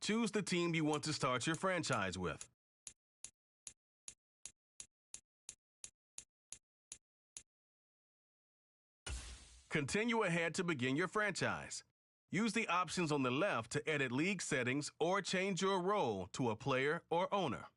Choose the team you want to start your franchise with. Continue ahead to begin your franchise. Use the options on the left to edit league settings or change your role to a player or owner.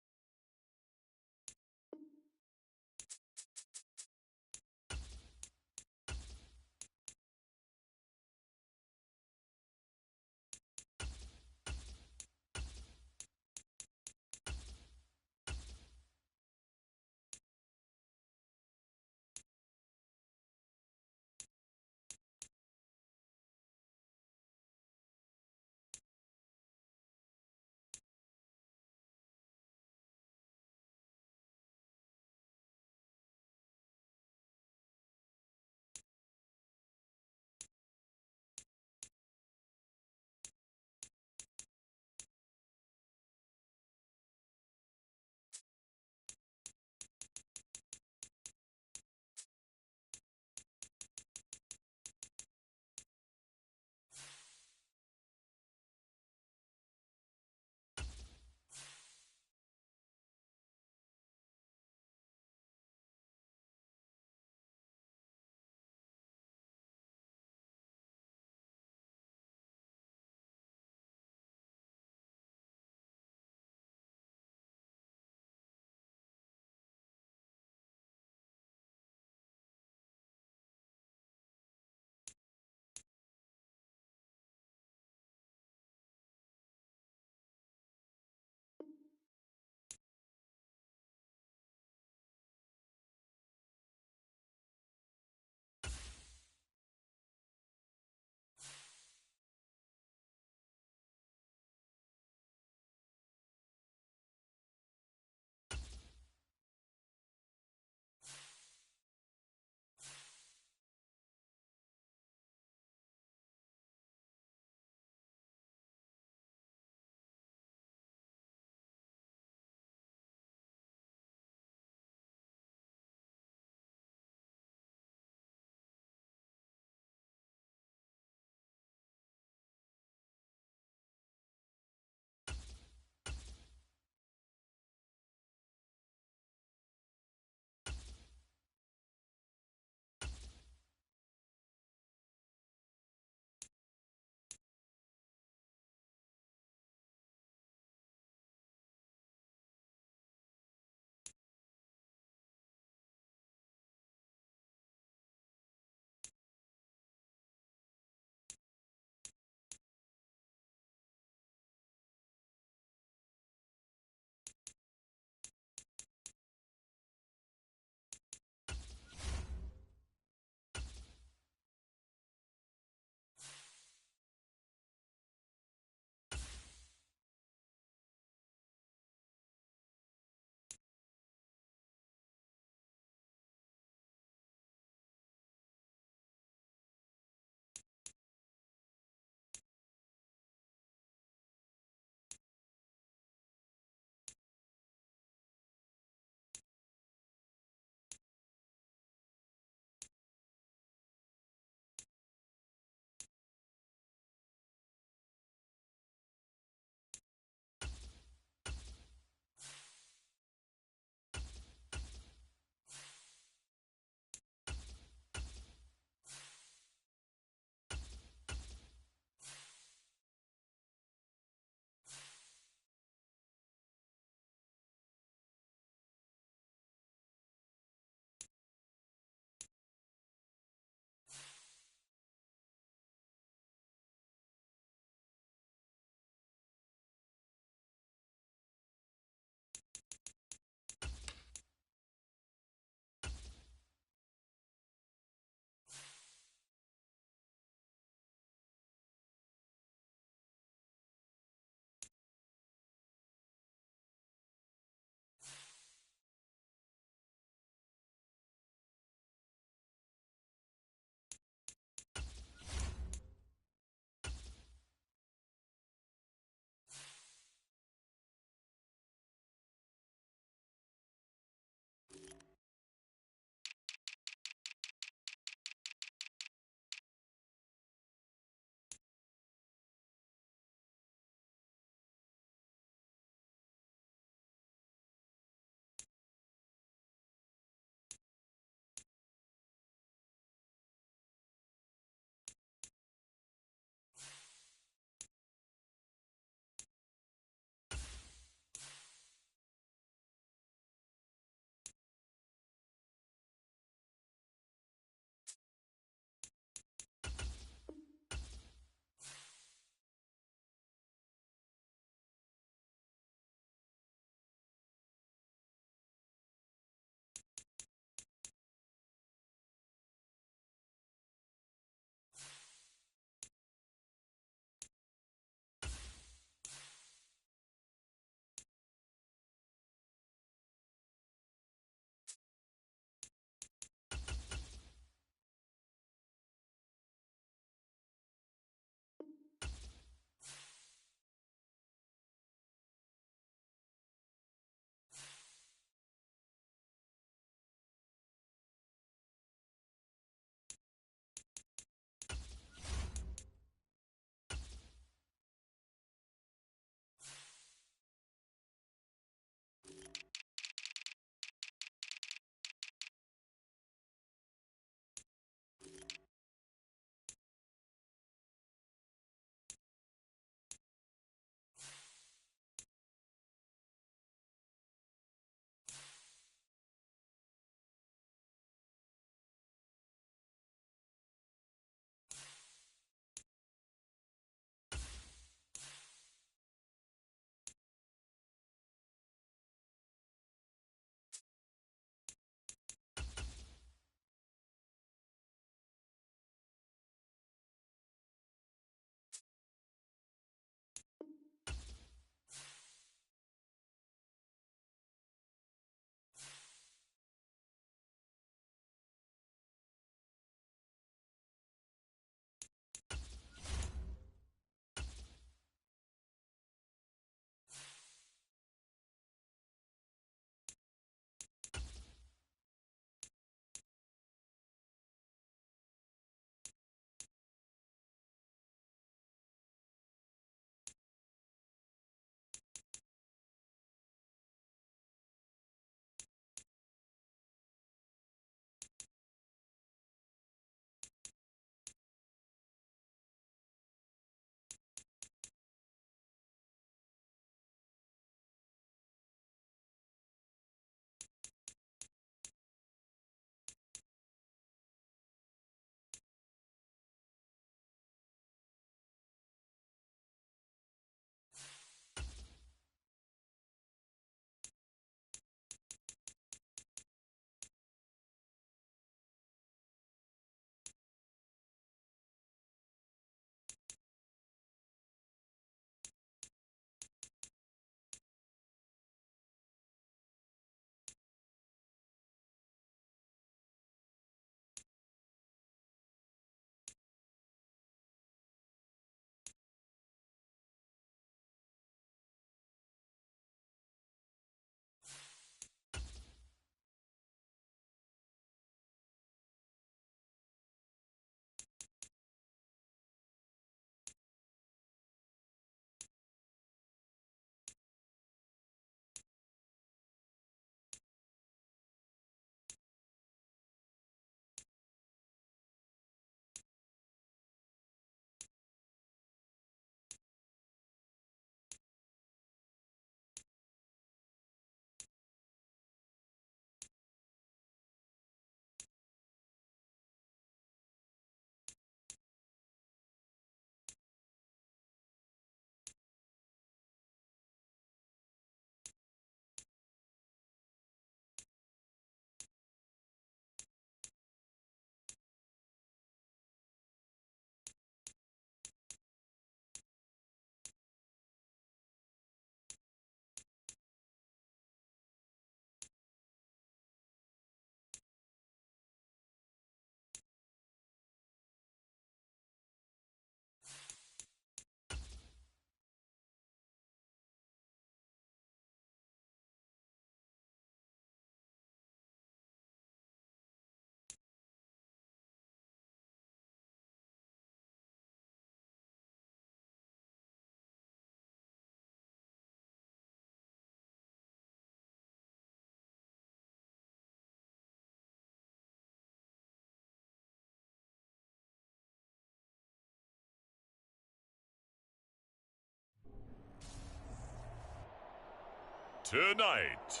Tonight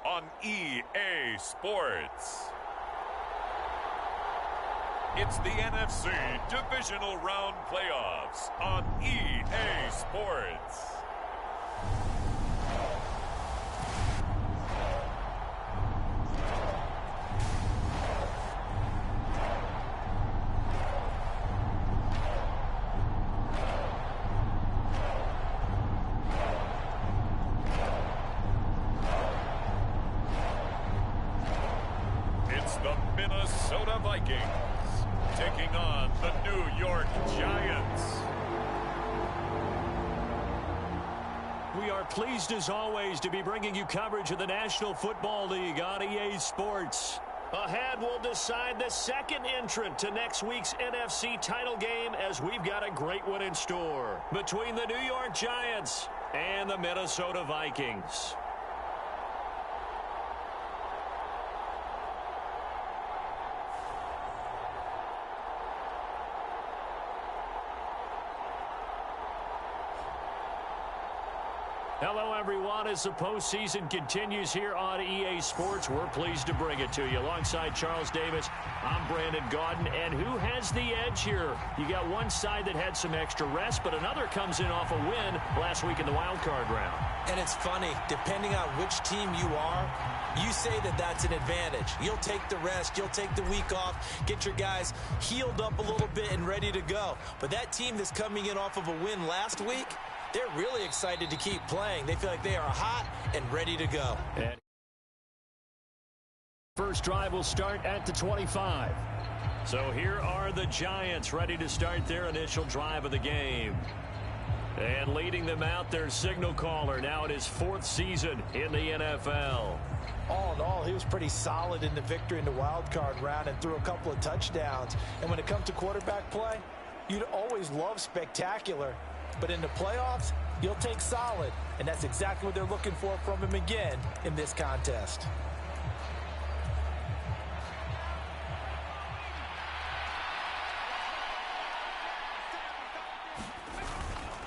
on EA Sports, it's the NFC Divisional Round Playoffs on EA Sports. The Minnesota Vikings taking on the New York Giants. We are pleased as always to be bringing you coverage of the National Football League on EA Sports. Ahead, we'll decide the second entrant to next week's NFC title game, as we've got a great one in store between the New York Giants and the Minnesota Vikings. Hello, everyone. As the postseason continues here on EA Sports, we're pleased to bring it to you. Alongside Charles Davis, I'm Brandon Gaudin. And who has the edge here? You got one side that had some extra rest, but another comes in off a win last week in the wild card round. And it's funny, depending on which team you are, you say that that's an advantage. You'll take the rest, you'll take the week off, get your guys healed up a little bit and ready to go. But that team that's coming in off of a win last week, they're really excited to keep playing. They feel like they are hot and ready to go. And first drive will start at the 25. So here are the Giants ready to start their initial drive of the game. And leading them out, their signal caller, now in his fourth season in the NFL. All in all, he was pretty solid in the victory in the wild card round and threw a couple of touchdowns. And when it comes to quarterback play, you'd always love spectacular. But in the playoffs, you'll take solid. And that's exactly what they're looking for from him again in this contest.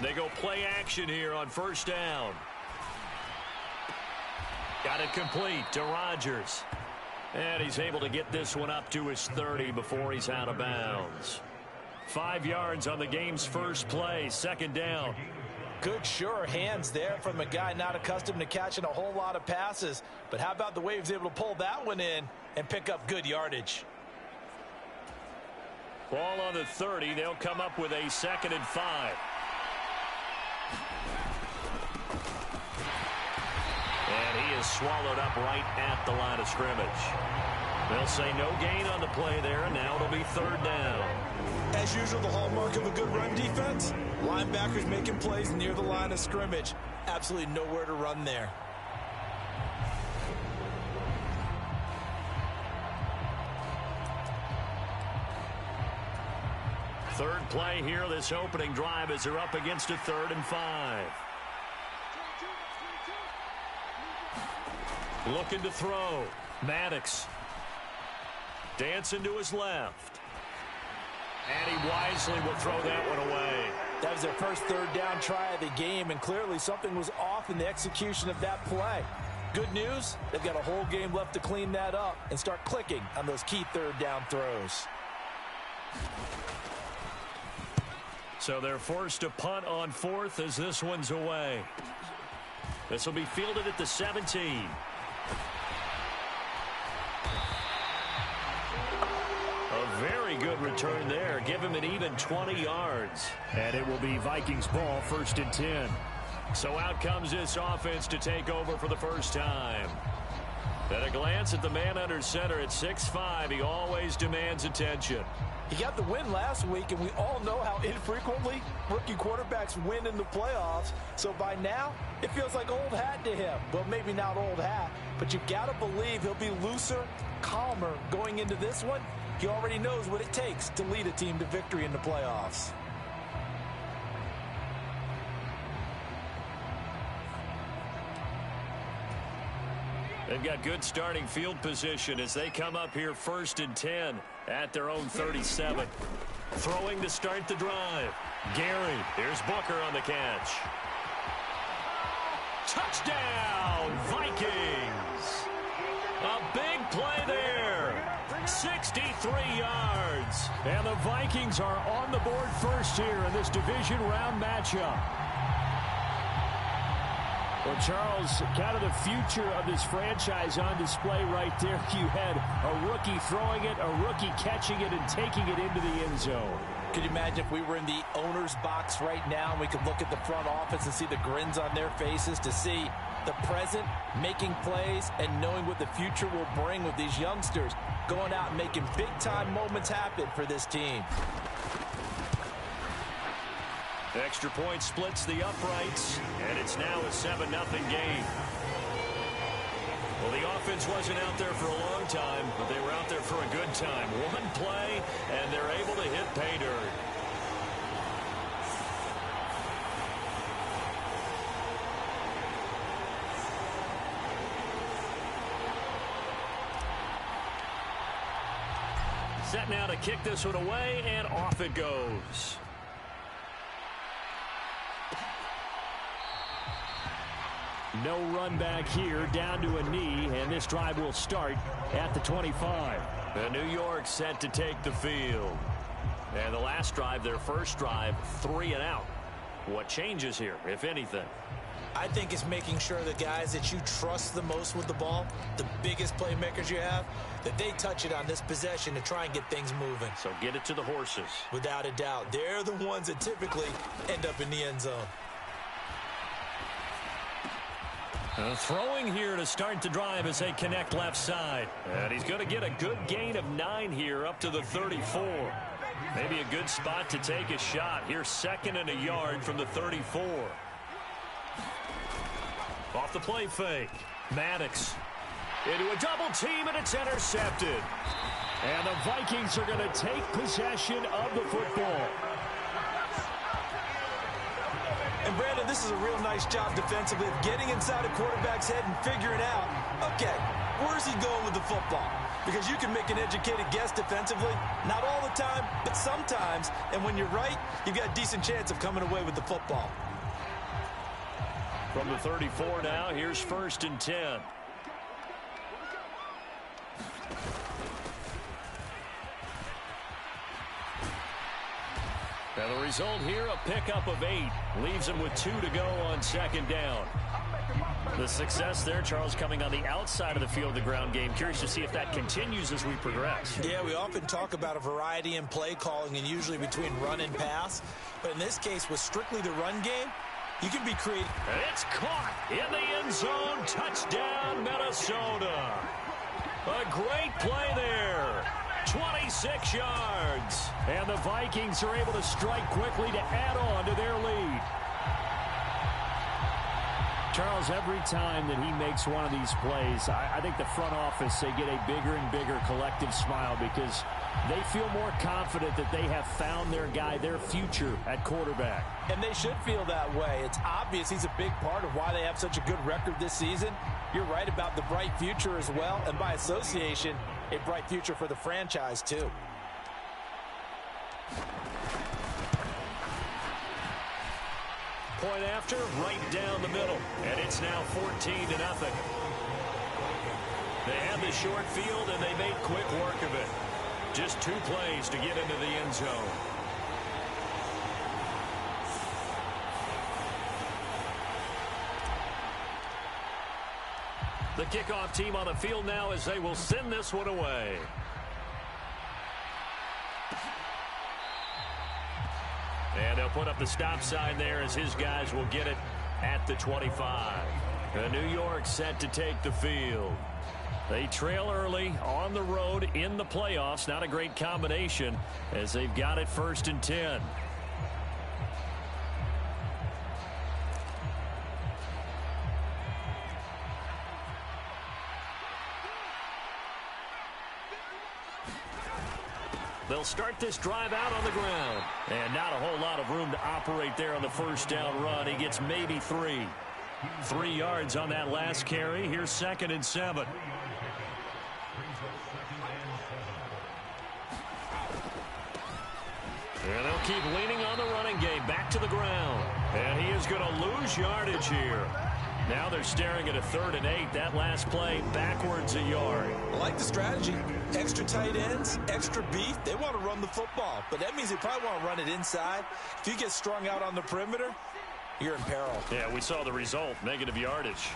They go play action here on first down. Got it complete to Rodgers. And he's able to get this one up to his 30 before he's out of bounds. 5 yards on the game's first play, second down. Good, sure hands there from a guy not accustomed to catching a whole lot of passes. But how about the way he was able to pull that one in and pick up good yardage? Ball on the 30. They'll come up with a 2nd and 5. And he is swallowed up right at the line of scrimmage. They'll say no gain on the play there, and now it'll be 3rd down. As usual, the hallmark of a good run defense, linebackers making plays near the line of scrimmage. Absolutely nowhere to run there. Third play here, this opening drive, as they're up against a 3rd and 5. Looking to throw. Maddox. Dancing to his left. And he wisely will throw that one away. That was their first 3rd down try of the game, and clearly something was off in the execution of that play. Good news, they've got a whole game left to clean that up and start clicking on those key 3rd down throws. So they're forced to punt on 4th as this one's away. This will be fielded at the 17. A very good return there. Give him an even 20 yards. And it will be Vikings ball, 1st and 10. So out comes this offense to take over for the first time. At a glance at the man under center at 6'5", he always demands attention. He got the win last week, and we all know how infrequently rookie quarterbacks win in the playoffs. So by now, it feels like old hat to him. Well, maybe not old hat, but you've got to believe he'll be looser, calmer going into this one. He already knows what it takes to lead a team to victory in the playoffs. They've got good starting field position as they come up here 1st and 10 at their own 37. Throwing to start the drive. Gary. Here's Booker on the catch. Touchdown, Vikings. A big play there. 63 yards. And the Vikings are on the board first here in this division round matchup. Well, Charles, kind of the future of this franchise on display right there. You had a rookie throwing it, a rookie catching it, and taking it into the end zone. Could you imagine if we were in the owner's box right now and we could look at the front office and see the grins on their faces, to see the present making plays and knowing what the future will bring with these youngsters going out and making big-time moments happen for this team. Extra point splits the uprights, and it's now a 7-0 game. Well, the offense wasn't out there for a long time, but they were out there for a good time. One play, and they're able to hit pay dirt. Set now to kick this one away, and off it goes. No run back here, down to a knee, and this drive will start at the 25. The New York set to take the field. And the last drive, their first drive, 3 and out. What changes here, if anything? I think it's making sure the guys that you trust the most with the ball, the biggest playmakers you have, that they touch it on this possession to try and get things moving. So get it to the horses. Without a doubt. They're the ones that typically end up in the end zone. Throwing here to start the drive as they connect left side. And he's going to get a good gain of 9 here up to the 34. Maybe a good spot to take a shot. Here's 2nd and a yard from the 34. Off the play fake. Maddox into a double team, and it's intercepted. And the Vikings are going to take possession of the football. And Brandon, this is a real nice job defensively of getting inside a quarterback's head and figuring out, okay, where's he going with the football? Because you can make an educated guess defensively, not all the time, but sometimes. And when you're right, you've got a decent chance of coming away with the football. From the 34 now, here's 1st and 10. And the result here, a pickup of 8. Leaves him with 2 to go on 2nd down. The success there, Charles, coming on the outside of the field, the ground game. Curious to see if that continues as we progress. Yeah, we often talk about a variety in play calling and usually between run and pass. But in this case, with strictly the run game, you can be creative. And it's caught in the end zone. Touchdown, Minnesota. A great play there. 26 yards. And the Vikings are able to strike quickly to add on to their lead. Charles, every time that he makes one of these plays, I think the front office, they get a bigger and bigger collective smile because they feel more confident that they have found their guy, their future at quarterback. And they should feel that way. It's obvious he's a big part of why they have such a good record this season. You're right about the bright future as well, and by association, a bright future for the franchise too. Point after, right down the middle. And it's now 14-0. They had the short field, and they made quick work of it. Just 2 plays to get into the end zone. The kickoff team on the field now as they will send this one away. And they'll put up the stop sign there as his guys will get it at the 25. The New York set to take the field. They trail early on the road in the playoffs. Not a great combination as they've got it 1st and 10. They'll start this drive out on the ground. And not a whole lot of room to operate there on the 1st down run. He gets maybe 3. 3 yards on that last carry. Here's 2nd and 7. And they'll keep leaning on the running game. Back to the ground. And he is going to lose yardage here. Now they're staring at a 3rd and 8. That last play backwards a yard. I like the strategy. Extra tight ends, extra beef. They want to run the football, but that means they probably want to run it inside. If you get strung out on the perimeter, you're in peril. Yeah, we saw the result, negative yardage.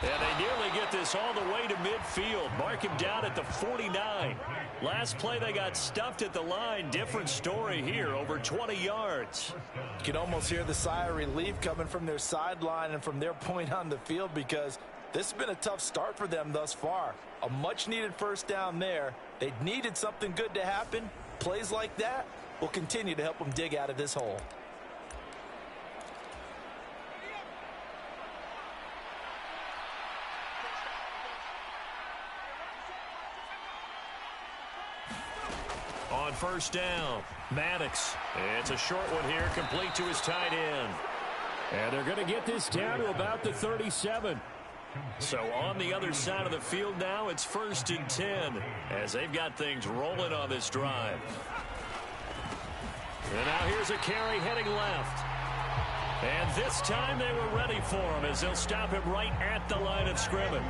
And they nearly get this all the way to midfield. Mark him down at the 49. Last play they got stuffed at the line. Different story here, over 20 yards. You can almost hear the sigh of relief coming from their sideline and from their point on the field, because this has been a tough start for them thus far. A much-needed first down there. They needed something good to happen. Plays like that will continue to help them dig out of this hole. On first down, Maddox. It's a short one here, complete to his tight end. And they're going to get this down to about the 37. So on the other side of the field now, it's 1st and 10 as they've got things rolling on this drive. And now here's a carry heading left. And this time they were ready for him as they'll stop him right at the line of scrimmage.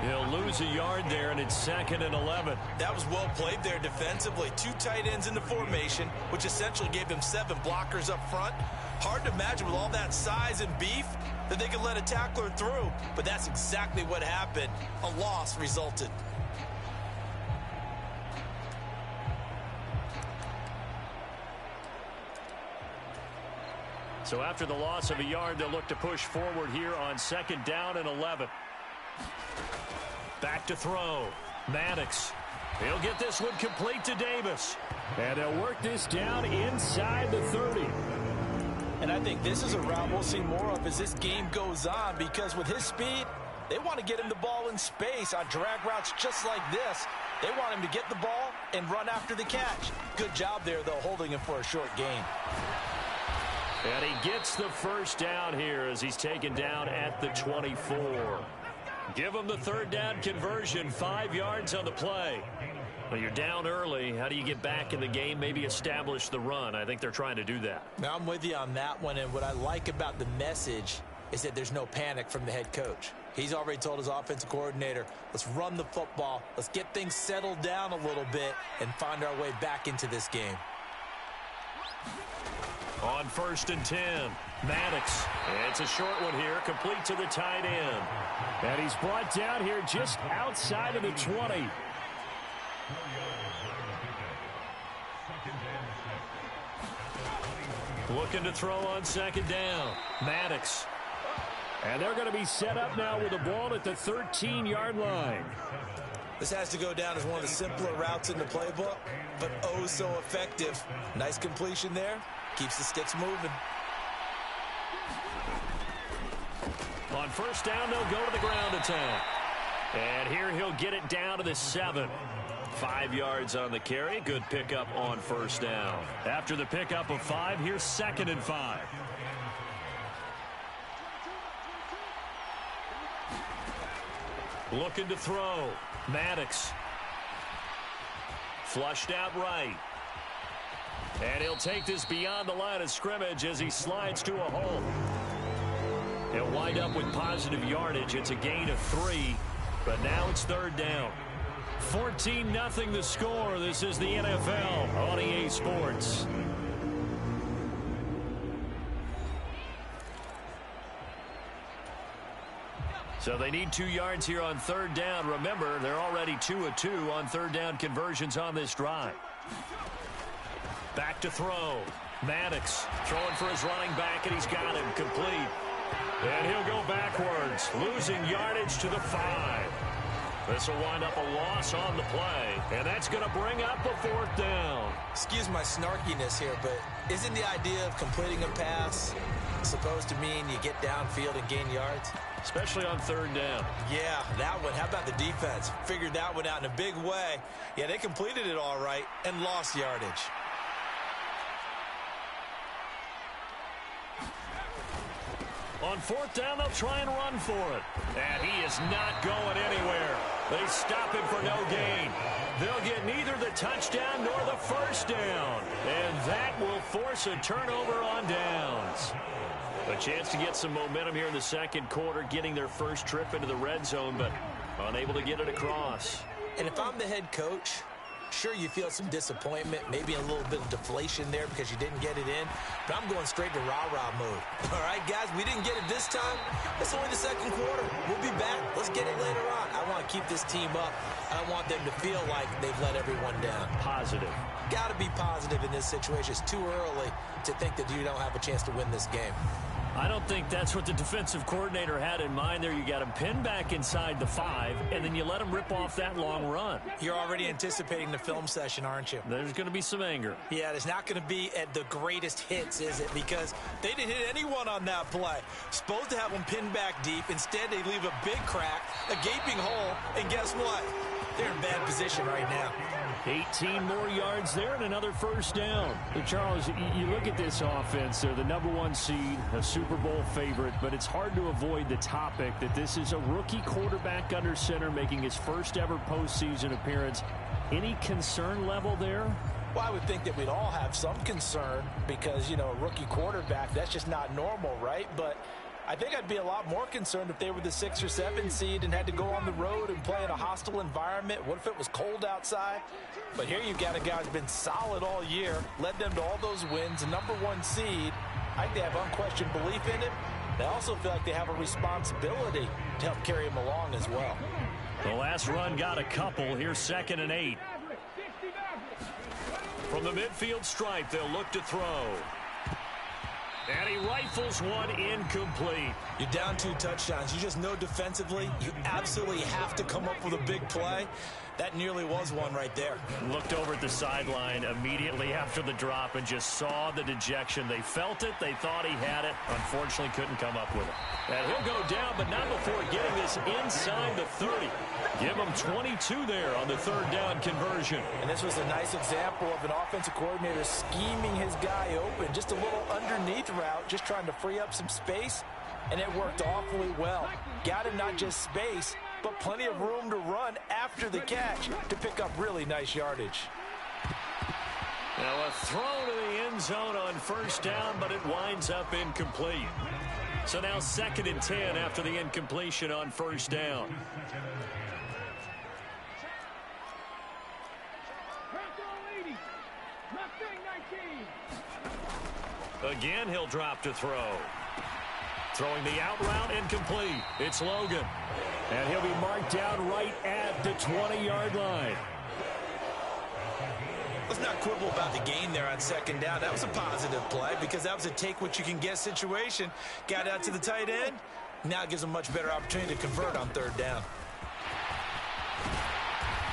He'll lose a yard there, and it's 2nd and 11. That was well played there defensively. 2 tight ends in the formation, which essentially gave them 7 blockers up front. Hard to imagine with all that size and beef that they could let a tackler through, but that's exactly what happened. A loss resulted. So after the loss of a yard, they'll look to push forward here on 2nd down and 11. Back to throw. Maddox. He'll get this one complete to Davis. And they'll work this down inside the 30. And I think this is a route we'll see more of as this game goes on, because with his speed, they want to get him the ball in space on drag routes just like this. They want him to get the ball and run after the catch. Good job there, though, holding him for a short gain. And he gets the first down here as he's taken down at the 24. Give him the 3rd down conversion, 5 yards on the play. Well, you're down early. How do you get back in the game, maybe establish the run? I think they're trying to do that. Now, I'm with you on that one, and what I like about the message is that there's no panic from the head coach. He's already told his offensive coordinator, let's run the football, let's get things settled down a little bit, and find our way back into this game. On 1st and 10, Maddox. It's a short one here, complete to the tight end. And he's brought down here just outside of the 20. Looking to throw on 2nd down. Maddox. And they're going to be set up now with the ball at the 13-yard line. This has to go down as one of the simpler routes in the playbook, but oh so effective. Nice completion there. Keeps the sticks moving. On 1st down, they'll go to the ground attack. And here he'll get it down to the 7. 5 yards on the carry. Good pickup on 1st down. After the pickup of 5, here's 2nd and 5. Looking to throw. Maddox. Flushed out right. And he'll take this beyond the line of scrimmage as he slides to a hole. He'll wind up with positive yardage. It's a gain of 3, but now it's 3rd down. 14-0 the score. This is the NFL on EA Sports. So they need 2 yards here on 3rd down. Remember, they're already 2 of 2 on 3rd down conversions on this drive. Back to throw. Maddox throwing for his running back, and he's got him complete. And he'll go backwards, losing yardage to the 5. This will wind up a loss on the play, and that's going to bring up a 4th down. Excuse my snarkiness here, but isn't the idea of completing a pass supposed to mean you get downfield and gain yards? Especially on 3rd down. Yeah, that one. How about the defense? Figured that one out in a big way. Yeah, they completed it all right and lost yardage. On 4th down, they'll try and run for it. And he is not going anywhere. They stop him for no gain. They'll get neither the touchdown nor the 1st down. And that will force a turnover on downs. A chance to get some momentum here in the second quarter, getting their first trip into the red zone, but unable to get it across. And if I'm the head coach, sure, you feel some disappointment, maybe a little bit of deflation there because you didn't get it in, but I'm going straight to rah-rah mode. All right, guys, we didn't get it this time. It's only the second quarter. We'll be back. Let's get it later on. I want to keep this team up. I don't want them to feel like they've let everyone down. Positive. Got to be positive in this situation. It's too early to think that you don't have a chance to win this game. I don't think that's what the defensive coordinator had in mind there. You got him pinned back inside the 5, and then you let him rip off that long run. You're already anticipating the film session, aren't you? There's going to be some anger. Yeah, it's not going to be at the greatest hits, is it? Because they didn't hit anyone on that play. Supposed to have them pinned back deep. Instead, they leave a big crack, a gaping hole, and guess what? They're in bad position right now. 18 more yards there and another first down. Charles, you look at this offense. They're the #1 seed, a Super Bowl favorite, but it's hard to avoid the topic that this is a rookie quarterback under center making his first ever postseason appearance. Any concern level there? Well, I would think that we'd all have some concern because, you know, a rookie quarterback, that's just not normal, right? But I think I'd be a lot more concerned if they were the 6 or 7 seed and had to go on the road and play in a hostile environment. What if it was cold outside? But here you got a guy who's been solid all year, led them to all those wins, a #1 seed. I think they have unquestioned belief in him. They also feel like they have a responsibility to help carry him along as well. The last run got a couple. Here's 2nd and 8. From the midfield stripe, they'll look to throw. And he rifles one incomplete. You're down 2 touchdowns. You just know defensively you absolutely have to come up with a big play. That nearly was one right there. Looked over at the sideline immediately after the drop and just saw the dejection. They felt it. They thought he had it. Unfortunately, couldn't come up with it. And he'll go down, but not before getting this inside the 30. Give him 22 there on the 3rd down conversion. And this was a nice example of an offensive coordinator scheming his guy open. Just a little underneath route, just trying to free up some space, and it worked awfully well. Got him not just space, but plenty of room to run after the catch to pick up really nice yardage. Now a throw to the end zone on 1st down, but it winds up incomplete. So now 2nd and 10 after the incompletion on 1st down. Again, he'll drop to throw. Throwing the out route, incomplete. It's Logan. And he'll be marked down right at the 20-yard line. Let's not quibble about the gain there on 2nd down. That was a positive play because that was a take-what-you-can-get situation. Got out to the tight end. Now it gives them a much better opportunity to convert on 3rd down.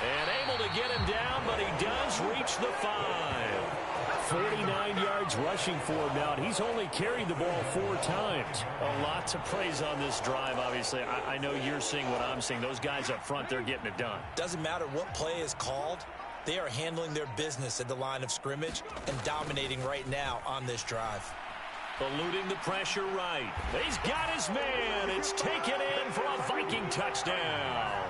And able to get him down, but he does reach the 5. 49 yards rushing for him now. He's only carried the ball 4 times. A lot to praise on this drive, obviously. I know you're seeing what I'm seeing. Those guys up front, they're getting it done. Doesn't matter what play is called. They are handling their business at the line of scrimmage and dominating right now on this drive. Eluding the pressure right. He's got his man. It's taken in for a Viking touchdown.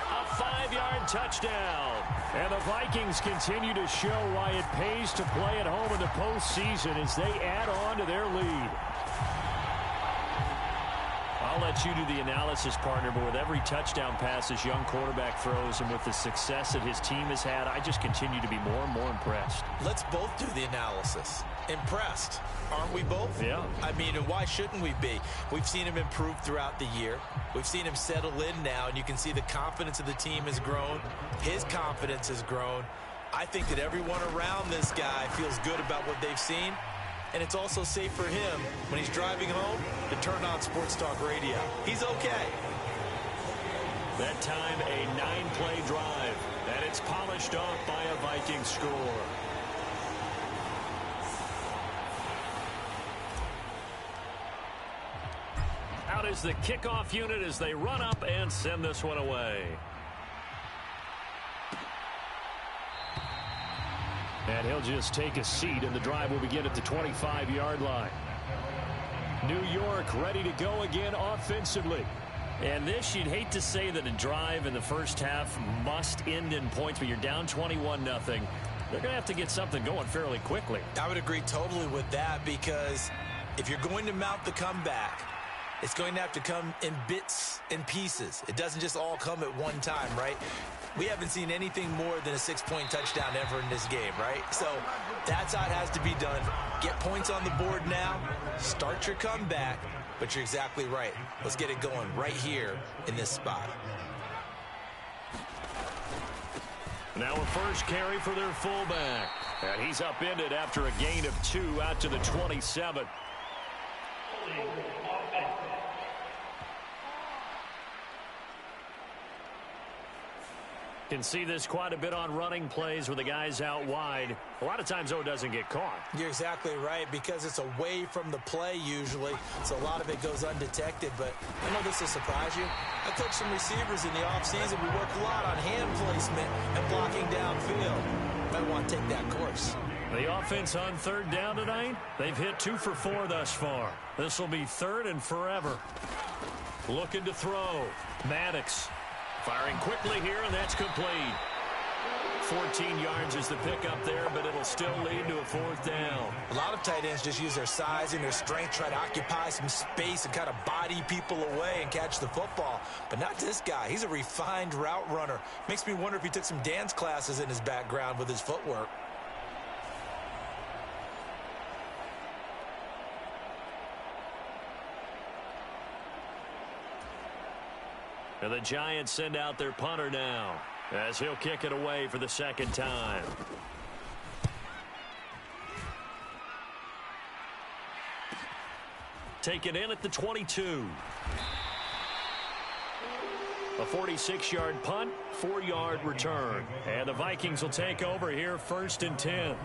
A 5-yard touchdown. And the Vikings continue to show why it pays to play at home in the postseason as they add on to their lead. I'll let you do the analysis, partner, but with every touchdown pass this young quarterback throws and with the success that his team has had, I just continue to be more and more impressed. Let's both do the analysis. Impressed, aren't we both? Yeah. I mean, and why shouldn't we be? We've seen him improve throughout the year. We've seen him settle in now, and you can see the confidence of the team has grown. His confidence has grown. I think that everyone around this guy feels good about what they've seen. And it's also safe for him, when he's driving home, to turn on Sports Talk Radio. He's okay. That time, a 9-play drive. And it's polished off by a Viking score. Out is the kickoff unit as they run up and send this one away. And he'll just take a seat, and the drive will begin at the 25-yard line. New York ready to go again offensively. And this, you'd hate to say that a drive in the first half must end in points, but you're down 21-0. They're going to have to get something going fairly quickly. I would agree totally with that because if you're going to mount the comeback, it's going to have to come in bits and pieces. It doesn't just all come at one time, right? We haven't seen anything more than a 6-point touchdown ever in this game, right? So that's how it has to be done. Get points on the board now. Start your comeback. But you're exactly right. Let's get it going right here in this spot. Now a first carry for their fullback. And he's upended after a gain of 2 out to the 27. Can see this quite a bit on running plays with the guys out wide. A lot of times, though, it doesn't get caught. You're exactly right, because it's away from the play usually, so a lot of it goes undetected. But I know this will surprise you. I coached some receivers in the offseason. We work a lot on hand placement and blocking downfield. Might want to take that course. The offense on third down tonight, they've hit 2 for 4 thus far. This will be third and forever. Looking to throw. Maddox firing quickly here, and that's complete. 14 yards is the pickup there, but it'll still lead to a 4th down. A lot of tight ends just use their size and their strength, try to occupy some space and kind of body people away and catch the football. But not this guy. He's a refined route runner. Makes me wonder if he took some dance classes in his background with his footwork. And the Giants send out their punter now, as he'll kick it away for the second time. Take it in at the 22. A 46-yard punt, 4-yard return. And the Vikings will take over here, 1st and 10.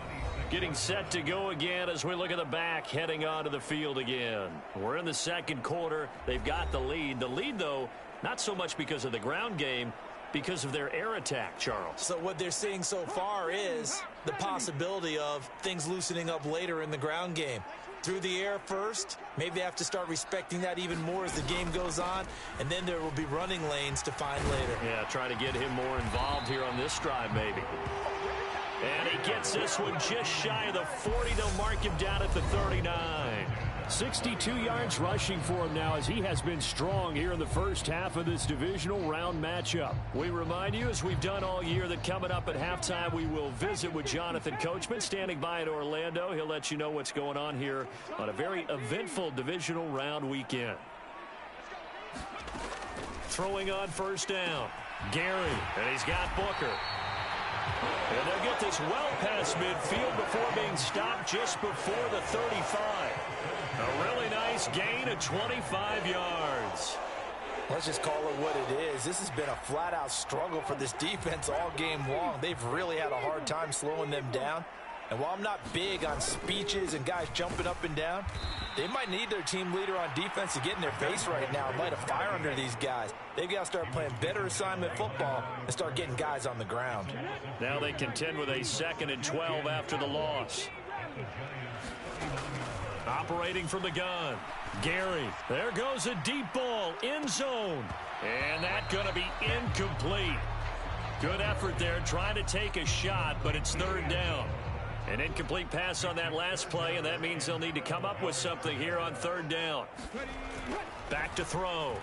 Getting set to go again as we look at the back, heading onto the field again. We're in the second quarter. They've got the lead. The lead, though, not so much because of the ground game, because of their air attack, Charles. So what they're seeing so far is the possibility of things loosening up later in the ground game. Through the air first, maybe they have to start respecting that even more as the game goes on, and then there will be running lanes to find later. Yeah, try to get him more involved here on this drive, maybe. And he gets this one just shy of the 40. They'll mark him down at the 39. 62 yards rushing for him now, as he has been strong here in the first half of this divisional round matchup. We remind you, as we've done all year, that coming up at halftime we will visit with Jonathan Coachman standing by in Orlando. He'll let you know what's going on here on a very eventful divisional round weekend. Throwing on first down, Gary, and he's got Booker. And they'll get this well past midfield before being stopped just before the 35. A really nice gain of 25 yards. Let's just call it what it is. This has been a flat-out struggle for this defense all game long. They've really had a hard time slowing them down. And while I'm not big on speeches and guys jumping up and down, they might need their team leader on defense to get in their face right now and light a fire under these guys. They've got to start playing better assignment football and start getting guys on the ground. Now they contend with a 2nd and 12 after the loss. Operating from the gun, Gary. There goes a deep ball, end zone. And that's going to be incomplete. Good effort there, trying to take a shot, but it's 3rd down. An incomplete pass on that last play, and that means they'll need to come up with something here on 3rd down. Back to throw,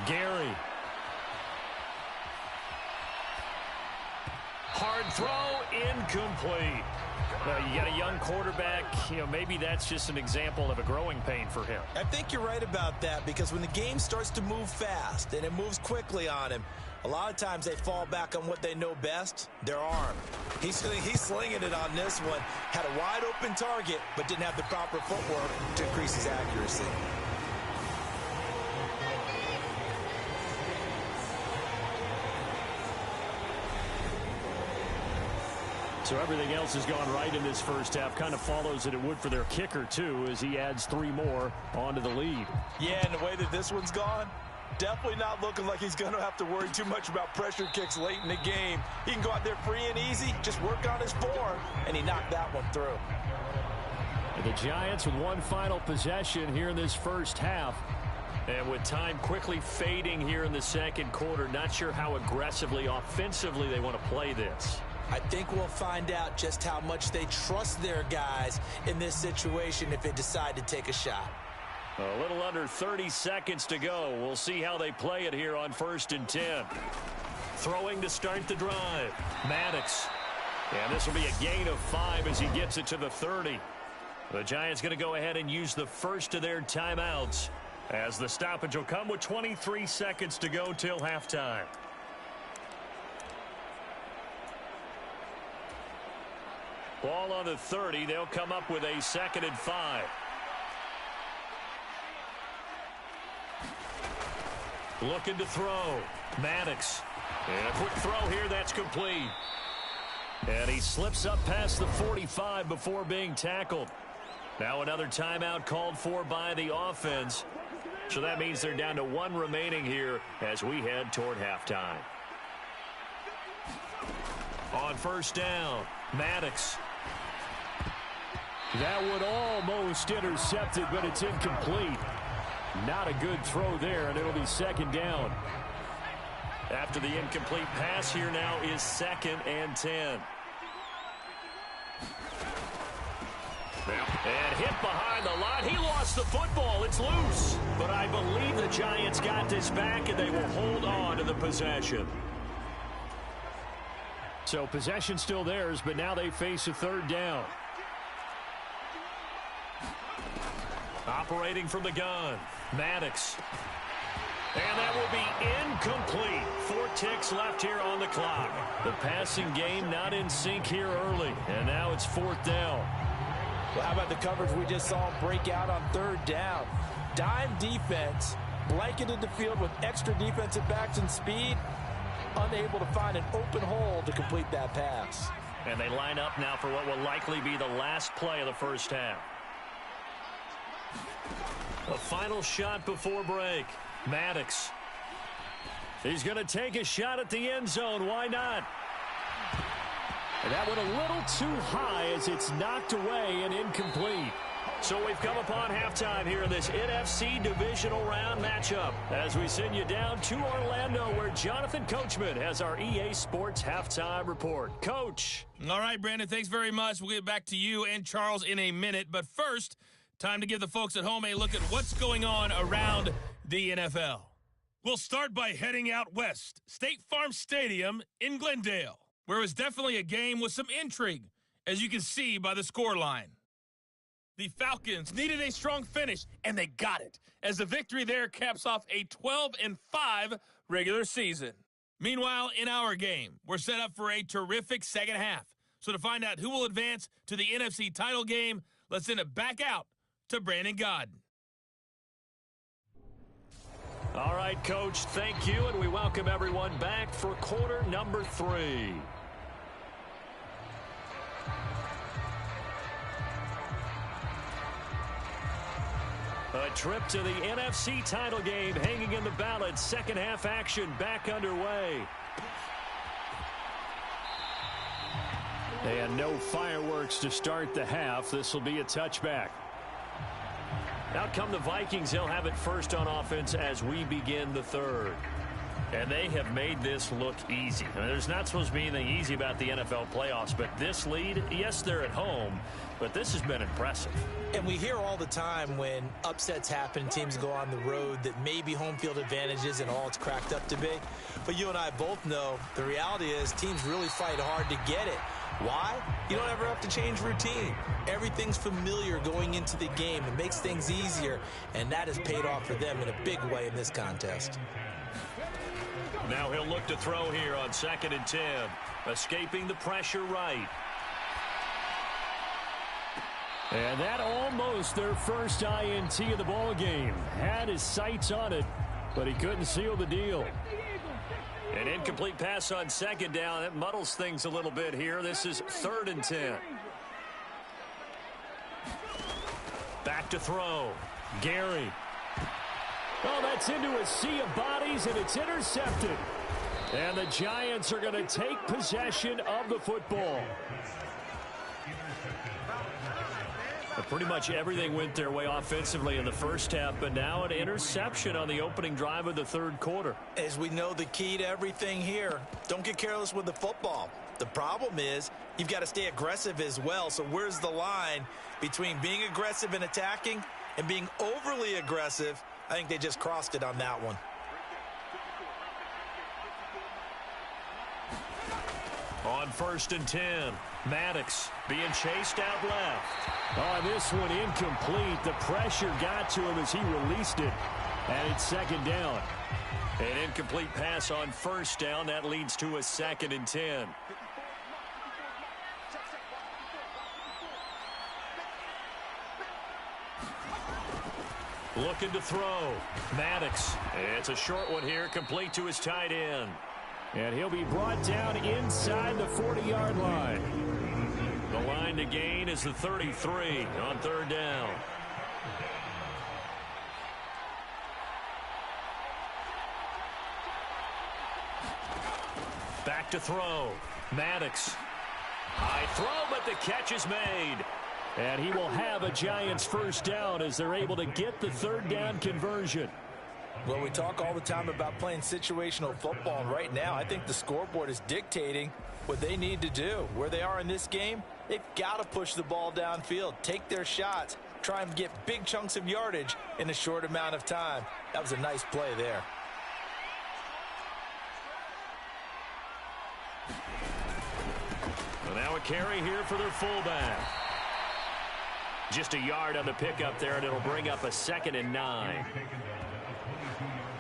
Gary. Hard throw, incomplete. You got a young quarterback, maybe that's just an example of a growing pain for him. I think you're right about that, because when the game starts to move fast and it moves quickly on him, a lot of times they fall back on what they know best, their arm. He's slinging it on this one. Had a wide open target, but didn't have the proper footwork to increase his accuracy. So everything else has gone right in this first half. Kind of follows that it would for their kicker, too, as he adds 3 more onto the lead. Yeah, and the way that this one's gone, definitely not looking like he's going to have to worry too much about pressure kicks late in the game. He can go out there free and easy, just work on his form, and he knocked that one through. And the Giants with one final possession here in this first half. And with time quickly fading here in the second quarter, not sure how aggressively, offensively they want to play this. I think we'll find out just how much they trust their guys in this situation if they decide to take a shot. A little under 30 seconds to go. We'll see how they play it here on 1st and 10. Throwing to start the drive. Maddox. And this will be a gain of 5 as he gets it to the 30. The Giants going to go ahead and use the first of their timeouts, as the stoppage will come with 23 seconds to go till halftime. Ball on the 30. They'll come up with a 2nd and 5. Looking to throw. Maddox. And a quick throw here. That's complete. And he slips up past the 45 before being tackled. Now another timeout called for by the offense. So that means they're down to 1 remaining here as we head toward halftime. On 1st down, Maddox. That one almost intercepted, but it's incomplete. Not a good throw there, and it'll be 2nd down. After the incomplete pass, here now is 2nd and 10. And hit behind the line. He lost the football. It's loose. But I believe the Giants got this back, and they will hold on to the possession. So possession still theirs, but now they face a 3rd down. Operating from the gun, Maddox. And that will be incomplete. 4 ticks left here on the clock. The passing game not in sync here early. And now it's 4th down. Well, how about the coverage we just saw break out on 3rd down? Dime defense, blanketed the field with extra defensive backs and speed, unable to find an open hole to complete that pass. And they line up now for what will likely be the last play of the 1st half. A final shot before break. Maddox. He's going to take a shot at the end zone. Why not? And that went a little too high as it's knocked away and incomplete. So we've come upon halftime here in this NFC divisional round matchup as we send you down to Orlando, where Jonathan Coachman has our EA Sports halftime report. Coach. All right, Brandon, thanks very much. We'll get back to you and Charles in a minute. But first, time to give the folks at home a look at what's going on around the NFL. We'll start by heading out west, State Farm Stadium in Glendale, where it was definitely a game with some intrigue, as you can see by the scoreline. The Falcons needed a strong finish, and they got it, as the victory there caps off a 12-5 regular season. Meanwhile, in our game, we're set up for a terrific second half. So to find out who will advance to the NFC title game, let's send it back out to Brandon Godden. All right, Coach, thank you, and we welcome everyone back for quarter number 3. A trip to the NFC title game hanging in the balance. Second half action back underway. And no fireworks to start the half. This will be a touchback. Out come the Vikings. They'll have it first on offense as we begin the 3rd. And they have made this look easy. I mean, there's not supposed to be anything easy about the NFL playoffs, but this lead, yes, they're at home, but this has been impressive. And we hear all the time when upsets happen, teams go on the road, that maybe home field advantage isn't all it's cracked up to be. But you and I both know the reality is teams really fight hard to get it. Why? You don't ever have to change routine. Everything's familiar going into the game. It makes things easier, and that has paid off for them in a big way in this contest. Now he'll look to throw here on 2nd and 10. Escaping the pressure right. And that almost their first INT of the ball game. Had his sights on it, but he couldn't seal the deal. An incomplete pass on 2nd down. That muddles things a little bit here. This is 3rd and 10. Back to throw. Gary. Oh, that's into a sea of bodies, and it's intercepted. And the Giants are going to take possession of the football. Pretty much everything went their way offensively in the first half, but now an interception on the opening drive of the third quarter. As we know, the key to everything here, don't get careless with the football. The problem is you've got to stay aggressive as well. So where's the line between being aggressive and attacking and being overly aggressive? I think they just crossed it on that one. On 1st and 10, Maddox being chased out left. Oh, this one incomplete. The pressure got to him as he released it, and it's 2nd down. An incomplete pass on 1st down. That leads to a 2nd and 10. Looking to throw. Maddox. It's a short one here, complete to his tight end. And he'll be brought down inside the 40-yard line. The line to gain is the 33 on 3rd down. Back to throw. Maddox. High throw, but the catch is made. And he will have a Giants 1st down as they're able to get the 3rd down conversion. Well, we talk all the time about playing situational football, and right now I think the scoreboard is dictating what they need to do. Where they are in this game, they've got to push the ball downfield, take their shots, try and get big chunks of yardage in a short amount of time. That was a nice play there. Well, now a carry here for their fullback. Just a yard on the pickup there, and it'll bring up a 2nd and 9.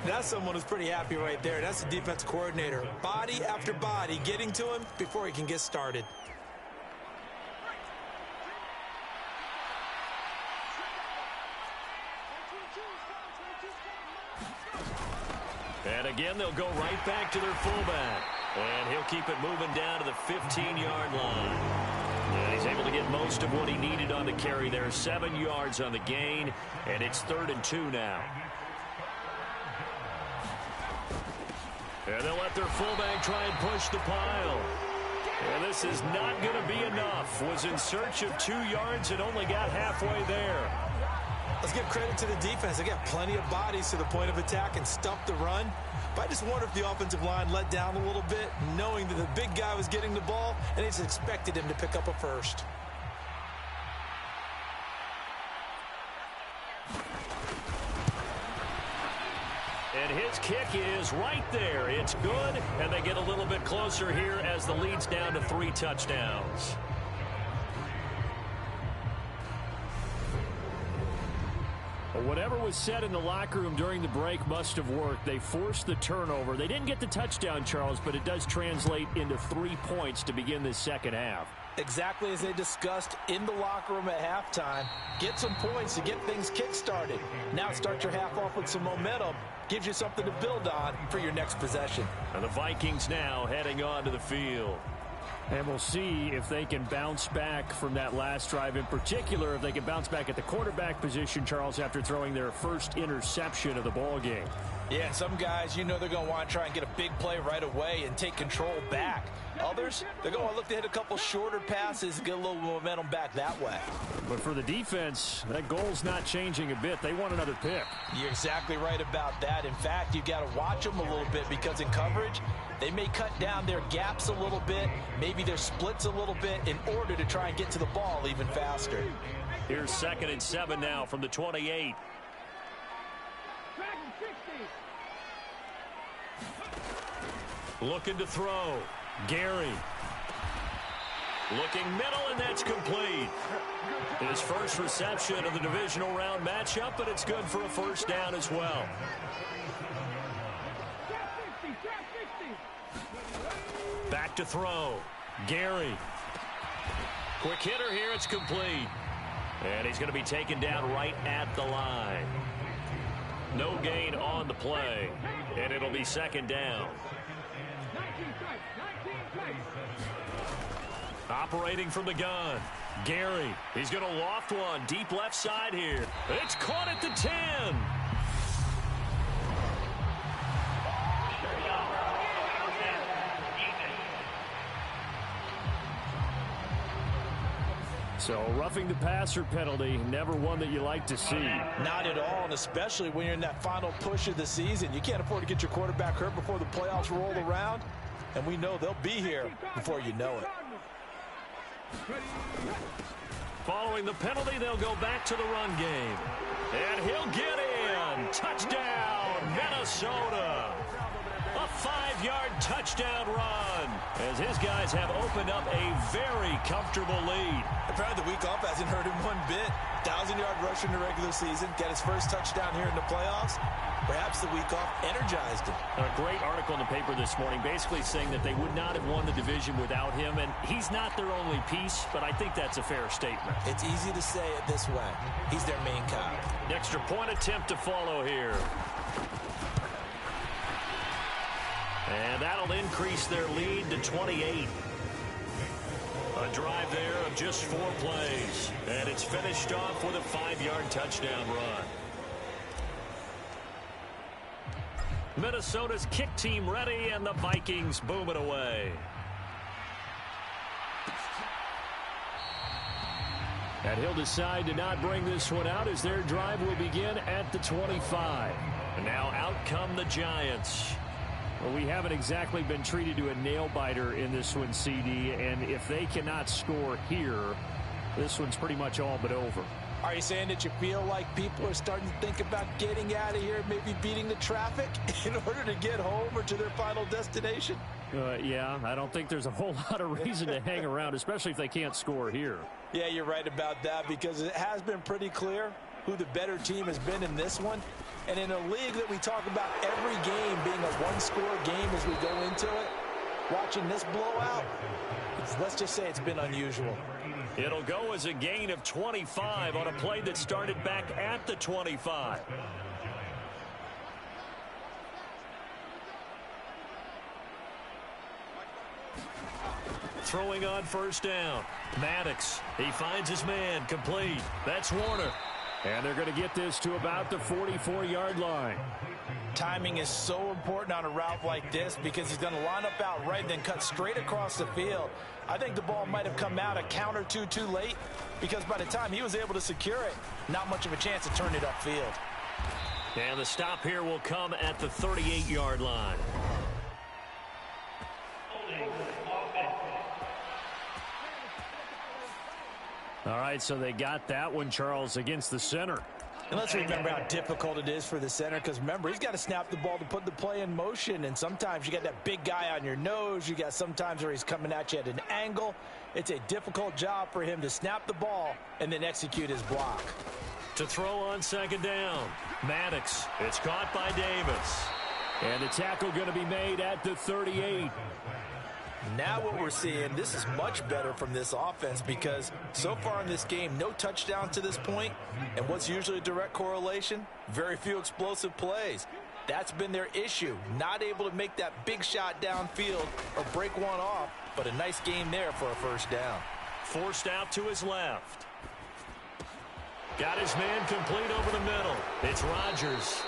That's someone who's pretty happy right there. That's the defense coordinator. Body after body getting to him before he can get started. And again, they'll go right back to their fullback. And he'll keep it moving down to the 15-yard line. And he's able to get most of what he needed on the carry there. 7 yards on the gain, and it's 3rd and 2 now. And they'll let their fullback try and push the pile. And this is not going to be enough. Was in search of 2 yards and only got halfway there. Let's give credit to the defense. They got plenty of bodies to the point of attack and stuffed the run. But I just wonder if the offensive line let down a little bit, knowing that the big guy was getting the ball, and they just expected him to pick up a first. And his kick is right there. It's good, and they get a little bit closer here as the lead's down to 3 touchdowns. Whatever was said in the locker room during the break must have worked. They forced the turnover. They didn't get the touchdown, Charles, but it does translate into 3 points to begin this 2nd half. Exactly as they discussed in the locker room at halftime. Get some points to get things kick-started. Now start your half off with some momentum. Gives you something to build on for your next possession. And the Vikings now heading onto the field. And we'll see if they can bounce back from that last drive. In particular, if they can bounce back at the quarterback position, Charles, after throwing their first interception of the ball game. Yeah, some guys, you know they're going to want to try and get a big play right away and take control back. Others, they're going to look to hit a couple shorter passes and get a little momentum back that way. But for the defense, that goal's not changing a bit. They want another pick. You're exactly right about that. In fact, you've got to watch them a little bit because in coverage, they may cut down their gaps a little bit, maybe their splits a little bit in order to try and get to the ball even faster. Here's 2nd and 7 now from the 28. Looking to throw. Gary. Looking middle, and that's complete. His first reception of the divisional round matchup, but it's good for a 1st down as well. Back to throw. Gary. Quick hitter here. It's complete. And he's going to be taken down right at the line. No gain on the play. And it'll be 2nd down. Operating from the gun. Gary. He's going to loft one. Deep left side here. It's caught at the 10. So roughing the passer penalty, never one that you like to see. Not at all, and especially when you're in that final push of the season. You can't afford to get your quarterback hurt before the playoffs roll around, and we know they'll be here before you know it. Following the penalty, they'll go back to the run game. And he'll get in. Touchdown, Minnesota. A 5-yard touchdown run as his guys have opened up a very comfortable lead. Apparently the week off hasn't hurt him one bit. 1,000-yard rush in the regular season. Got his first touchdown here in the playoffs. Perhaps the week off energized him. A great article in the paper this morning basically saying that they would not have won the division without him. And he's not their only piece, but I think that's a fair statement. It's easy to say it this way. He's their main cog. Extra point attempt to follow here. And that'll increase their lead to 28. A drive there of just 4 plays. And it's finished off with a 5-yard touchdown run. Minnesota's kick team ready, and the Vikings boom it away. And he'll decide to not bring this one out as their drive will begin at the 25. And now out come the Giants. Well, we haven't exactly been treated to a nail-biter in this one, CD, and if they cannot score here, this one's pretty much all but over. Are you saying that you feel like people are starting to think about getting out of here, maybe beating the traffic in order to get home or to their final destination? Yeah, I don't think there's a whole lot of reason to hang around, especially if they can't score here. Yeah, you're right about that because it has been pretty clear who the better team has been in this one. And in a league that we talk about every game being a one-score game as we go into it, watching this blowout, let's just say it's been unusual. It'll go as a gain of 25 on a play that started back at the 25. Throwing on first down. Maddox, he finds his man, complete. That's Warner. And they're going to get this to about the 44-yard line. Timing is so important on a route like this because he's going to line up out right and then cut straight across the field. I think the ball might have come out a count or two too late because by the time he was able to secure it, not much of a chance to turn it upfield. And the stop here will come at the 38-yard line. All right, so they got that one, Charles, against the center. And let's remember how difficult it is for the center because, remember, he's got to snap the ball to put the play in motion. And sometimes you got that big guy on your nose. You got sometimes where he's coming at you at an angle. It's a difficult job for him to snap the ball and then execute his block. To throw on second down, Maddox. It's caught by Davis. And the tackle going to be made at the 38. Now what we're seeing, this is much better from this offense because so far in this game, no touchdown to this point. And what's usually a direct correlation? Very few explosive plays. That's been their issue. Not able to make that big shot downfield or break one off, but a nice game there for a first down. Forced out to his left. Got his man complete over the middle. It's Rodgers.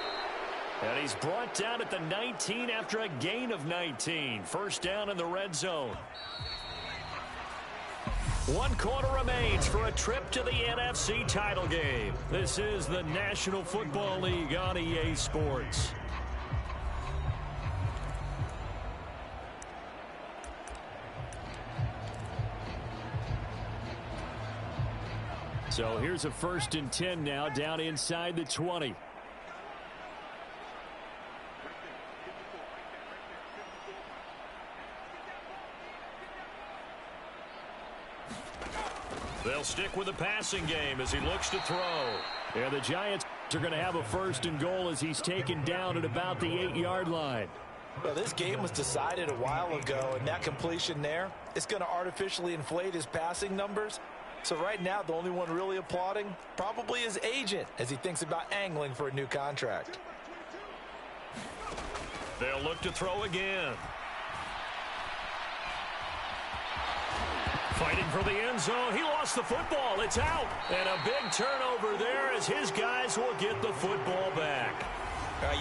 And he's brought down at the 19 after a gain of 19. First down in the red zone. 1 quarter remains for a trip to the NFC title game. This is the National Football League on EA Sports. So here's a 1st and 10 now down inside the 20. They'll stick with the passing game as he looks to throw. Yeah, the Giants are going to have a 1st and goal as he's taken down at about the 8-yard line. Well, this game was decided a while ago, and that completion there, it's going to artificially inflate his passing numbers. So right now, the only one really applauding probably his agent as he thinks about angling for a new contract. They'll look to throw again. Fighting for the end zone. He lost the football. It's out. And a big turnover there as his guys will get the football back.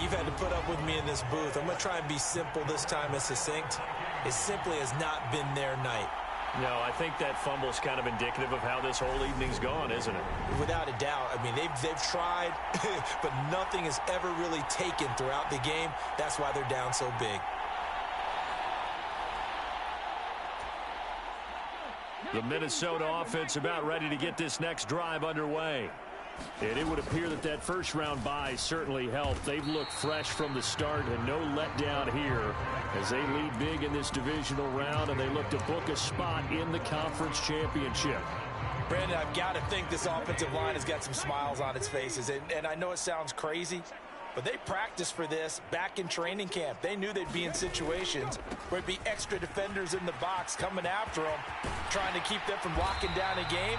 You've had to put up with me in this booth. I'm going to try and be simple this time and succinct. It simply has not been their night. No, I think that fumble is kind of indicative of how this whole evening's gone, isn't it? Without a doubt. I mean, they've tried, but nothing has ever really taken throughout the game. That's why they're down so big. The Minnesota offense about ready to get this next drive underway. And it would appear that that first-round bye certainly helped. They've looked fresh from the start and no letdown here as they lead big in this divisional round, and they look to book a spot in the conference championship. Brandon, I've got to think this offensive line has got some smiles on its faces. And I know it sounds crazy, but they practiced for this back in training camp. They knew they'd be in situations where it'd be extra defenders in the box coming after them, trying to keep them from locking down a game.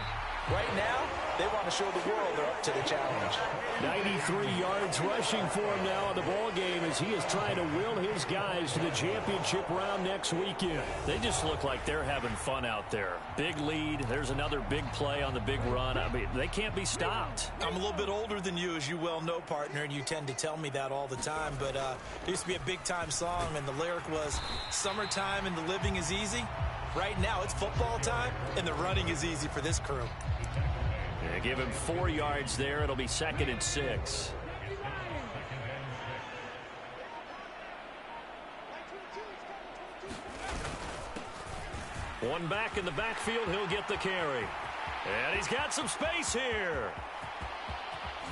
Right now, they want to show the world they're up to the challenge. 93 yards rushing for him now in the ball game as he is trying to will his guys to the championship round next weekend. They just look like they're having fun out there. Big lead. There's another big play on the big run. I mean, they can't be stopped. I'm a little bit older than you, as you well know, partner, and you tend to tell me that all the time. But there used to be a big-time song, and the lyric was, "Summertime and the living is easy." Right now, it's football time, and the running is easy for this crew. Yeah, give him 4 yards there. It'll be 2nd and 6. One back in the backfield. He'll get the carry. And he's got some space here.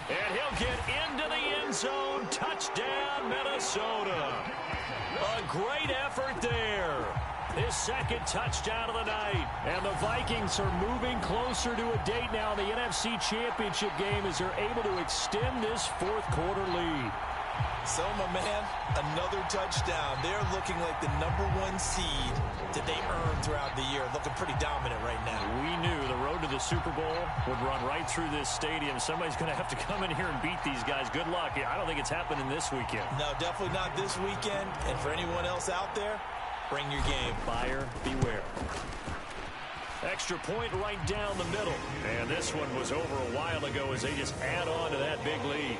And he'll get into the end zone. Touchdown, Minnesota. A great effort there. His second touchdown of the night. And the Vikings are moving closer to a date now in the NFC Championship game as they're able to extend this fourth-quarter lead. So, my man, another touchdown. They're looking like the #1 seed that they earned throughout the year. Looking pretty dominant right now. We knew the road to the Super Bowl would run right through this stadium. Somebody's going to have to come in here and beat these guys. Good luck. I don't think it's happening this weekend. No, definitely not this weekend. And for anyone else out there, bring your game. Buyer beware. Extra point right down the middle. And this one was over a while ago as they just add on to that big lead.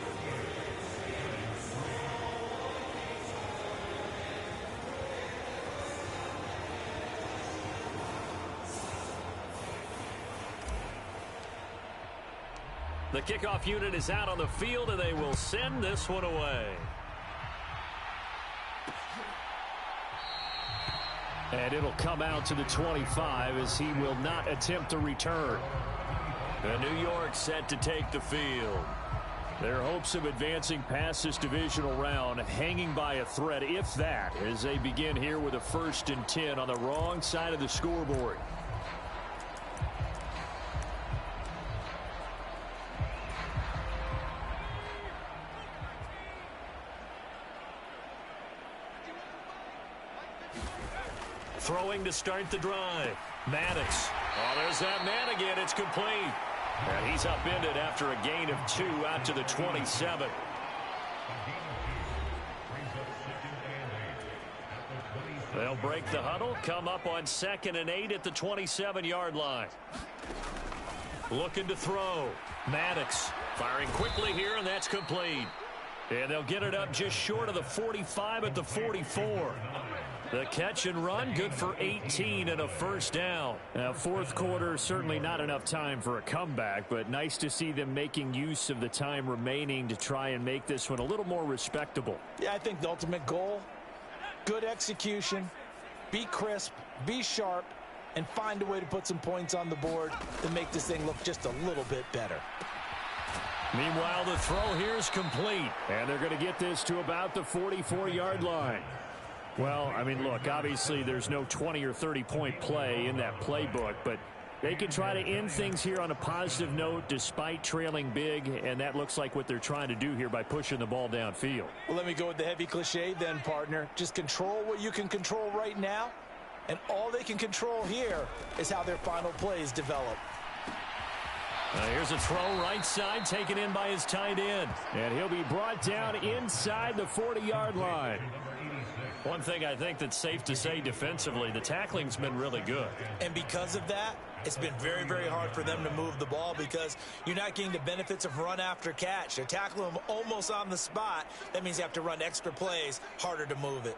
The kickoff unit is out on the field, and they will send this one away. And it'll come out to the 25 as he will not attempt to return. And New York set to take the field. Their hopes of advancing past this divisional round hanging by a thread, if that, as they begin here with a 1st and 10 on the wrong side of the scoreboard. Throwing to start the drive. Maddox. Oh, there's that man again. It's complete. And he's upended after a gain of 2 out to the 27. They'll break the huddle, come up on 2nd and 8 at the 27-yard line. Looking to throw. Maddox firing quickly here, and that's complete. And they'll get it up just short of the 45 at the 44. The catch and run, good for 18 and a 1st down. Now, fourth quarter, certainly not enough time for a comeback, but nice to see them making use of the time remaining to try and make this one a little more respectable. Yeah, I think the ultimate goal, good execution, be crisp, be sharp, and find a way to put some points on the board to make this thing look just a little bit better. Meanwhile, the throw here is complete, and they're going to get this to about the 44-yard line. Well, I mean, look, obviously there's no 20 or 30-point play in that playbook, but they can try to end things here on a positive note despite trailing big, and that looks like what they're trying to do here by pushing the ball downfield. Well, let me go with the heavy cliche then, partner. Just control what you can control right now, and all they can control here is how their final plays develop. Here's a throw right side, taken in by his tight end, and he'll be brought down inside the 40-yard line. One thing I think that's safe to say defensively, the tackling's been really good. And because of that, it's been very, very hard for them to move the ball because you're not getting the benefits of run after catch. They're tackling them almost on the spot. That means you have to run extra plays, harder to move it.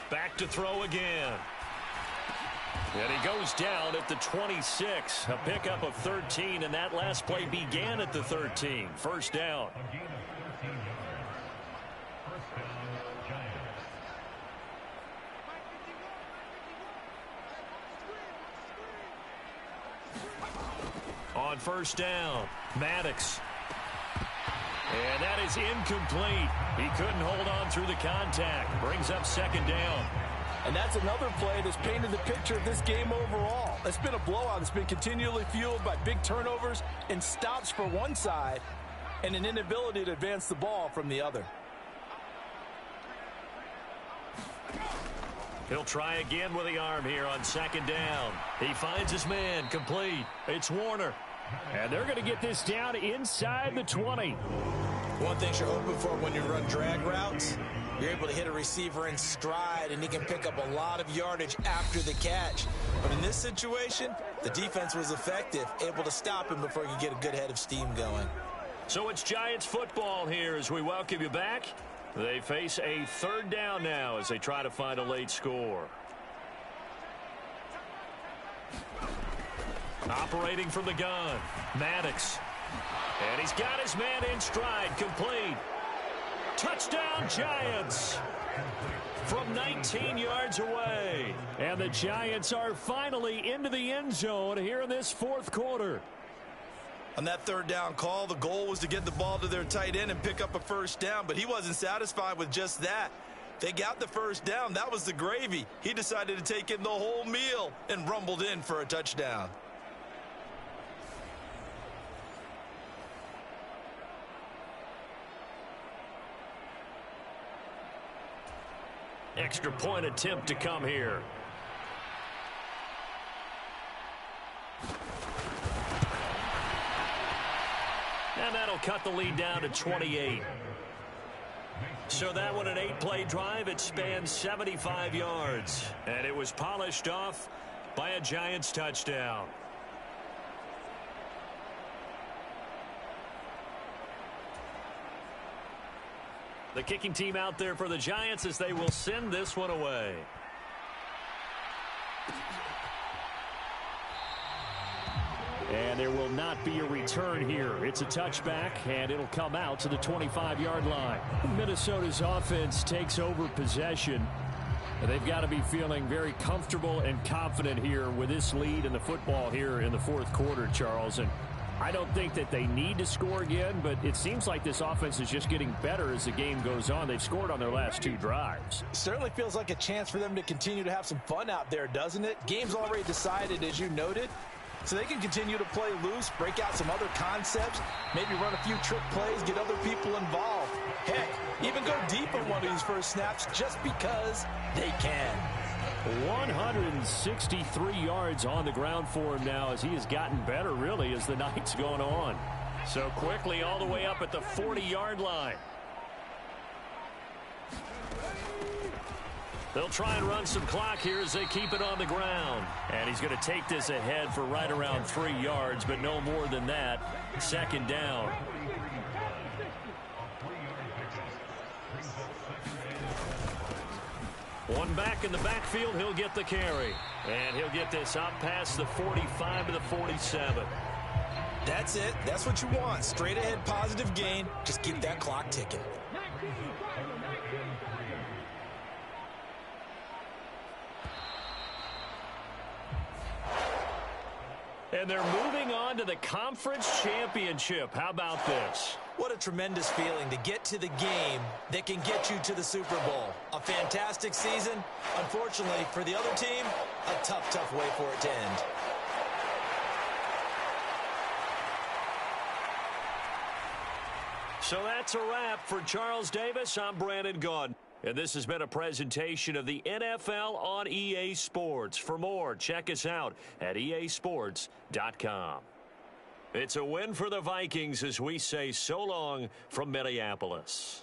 Back to throw again. And he goes down at the 26. A pickup of 13, and that last play began at the 13. First down. On first down, Maddox. And that is incomplete. He couldn't hold on through the contact. Brings up second down. And that's another play that's painted the picture of this game overall. It's been a blowout. It's been continually fueled by big turnovers and stops for one side and an inability to advance the ball from the other. He'll try again with the arm here on second down. He finds his man, complete. It's Warner. And they're going to get this down inside the 20. One thing you're hoping for when you run drag routes, you're able to hit a receiver in stride, and he can pick up a lot of yardage after the catch. But in this situation, the defense was effective, able to stop him before he could get a good head of steam going. So it's Giants football here as we welcome you back. They face a third down now as they try to find a late score. Operating from the gun, Maddox. And he's got his man in stride, complete. Touchdown, Giants! From 19 yards away. And the Giants are finally into the end zone here in this fourth quarter. On that third down call, the goal was to get the ball to their tight end and pick up a first down, but he wasn't satisfied with just that. They got the first down. That was the gravy. He decided to take in the whole meal and rumbled in for a touchdown. Extra point attempt to come here. And that'll cut the lead down to 28. So that one, an 8-play drive. It spans 75 yards. And it was polished off by a Giants touchdown. The kicking team out there for the Giants as they will send this one away. And there will not be a return here. It's a touchback, and it'll come out to the 25-yard line. Minnesota's offense takes over possession. And they've got to be feeling very comfortable and confident here with this lead in the football here in the fourth quarter, Charles. And I don't think that they need to score again, but it seems like this offense is just getting better as the game goes on. They've scored on their last 2 drives. Certainly feels like a chance for them to continue to have some fun out there, doesn't it? Game's already decided, as you noted, so they can continue to play loose, break out some other concepts, maybe run a few trick plays, get other people involved. Heck, even go deep on one of these first snaps just because they can. 163 yards on the ground for him now as he has gotten better, really, as the night's going on. So quickly all the way up at the 40-yard line. They'll try and run some clock here as they keep it on the ground. And he's going to take this ahead for right around 3 yards, but no more than that. Second down. One back in the backfield, he'll get the carry. And he'll get this up past the 45 to the 47. That's it. That's what you want. Straight ahead positive gain. Just keep that clock ticking. And they're moving on to the conference championship. How about this? What a tremendous feeling to get to the game that can get you to the Super Bowl. A fantastic season. Unfortunately, for the other team, a tough, tough way for it to end. So that's a wrap for Charles Davis. I'm Brandon Gaudin. And this has been a presentation of the NFL on EA Sports. For more, check us out at easports.com. It's a win for the Vikings as we say so long from Minneapolis.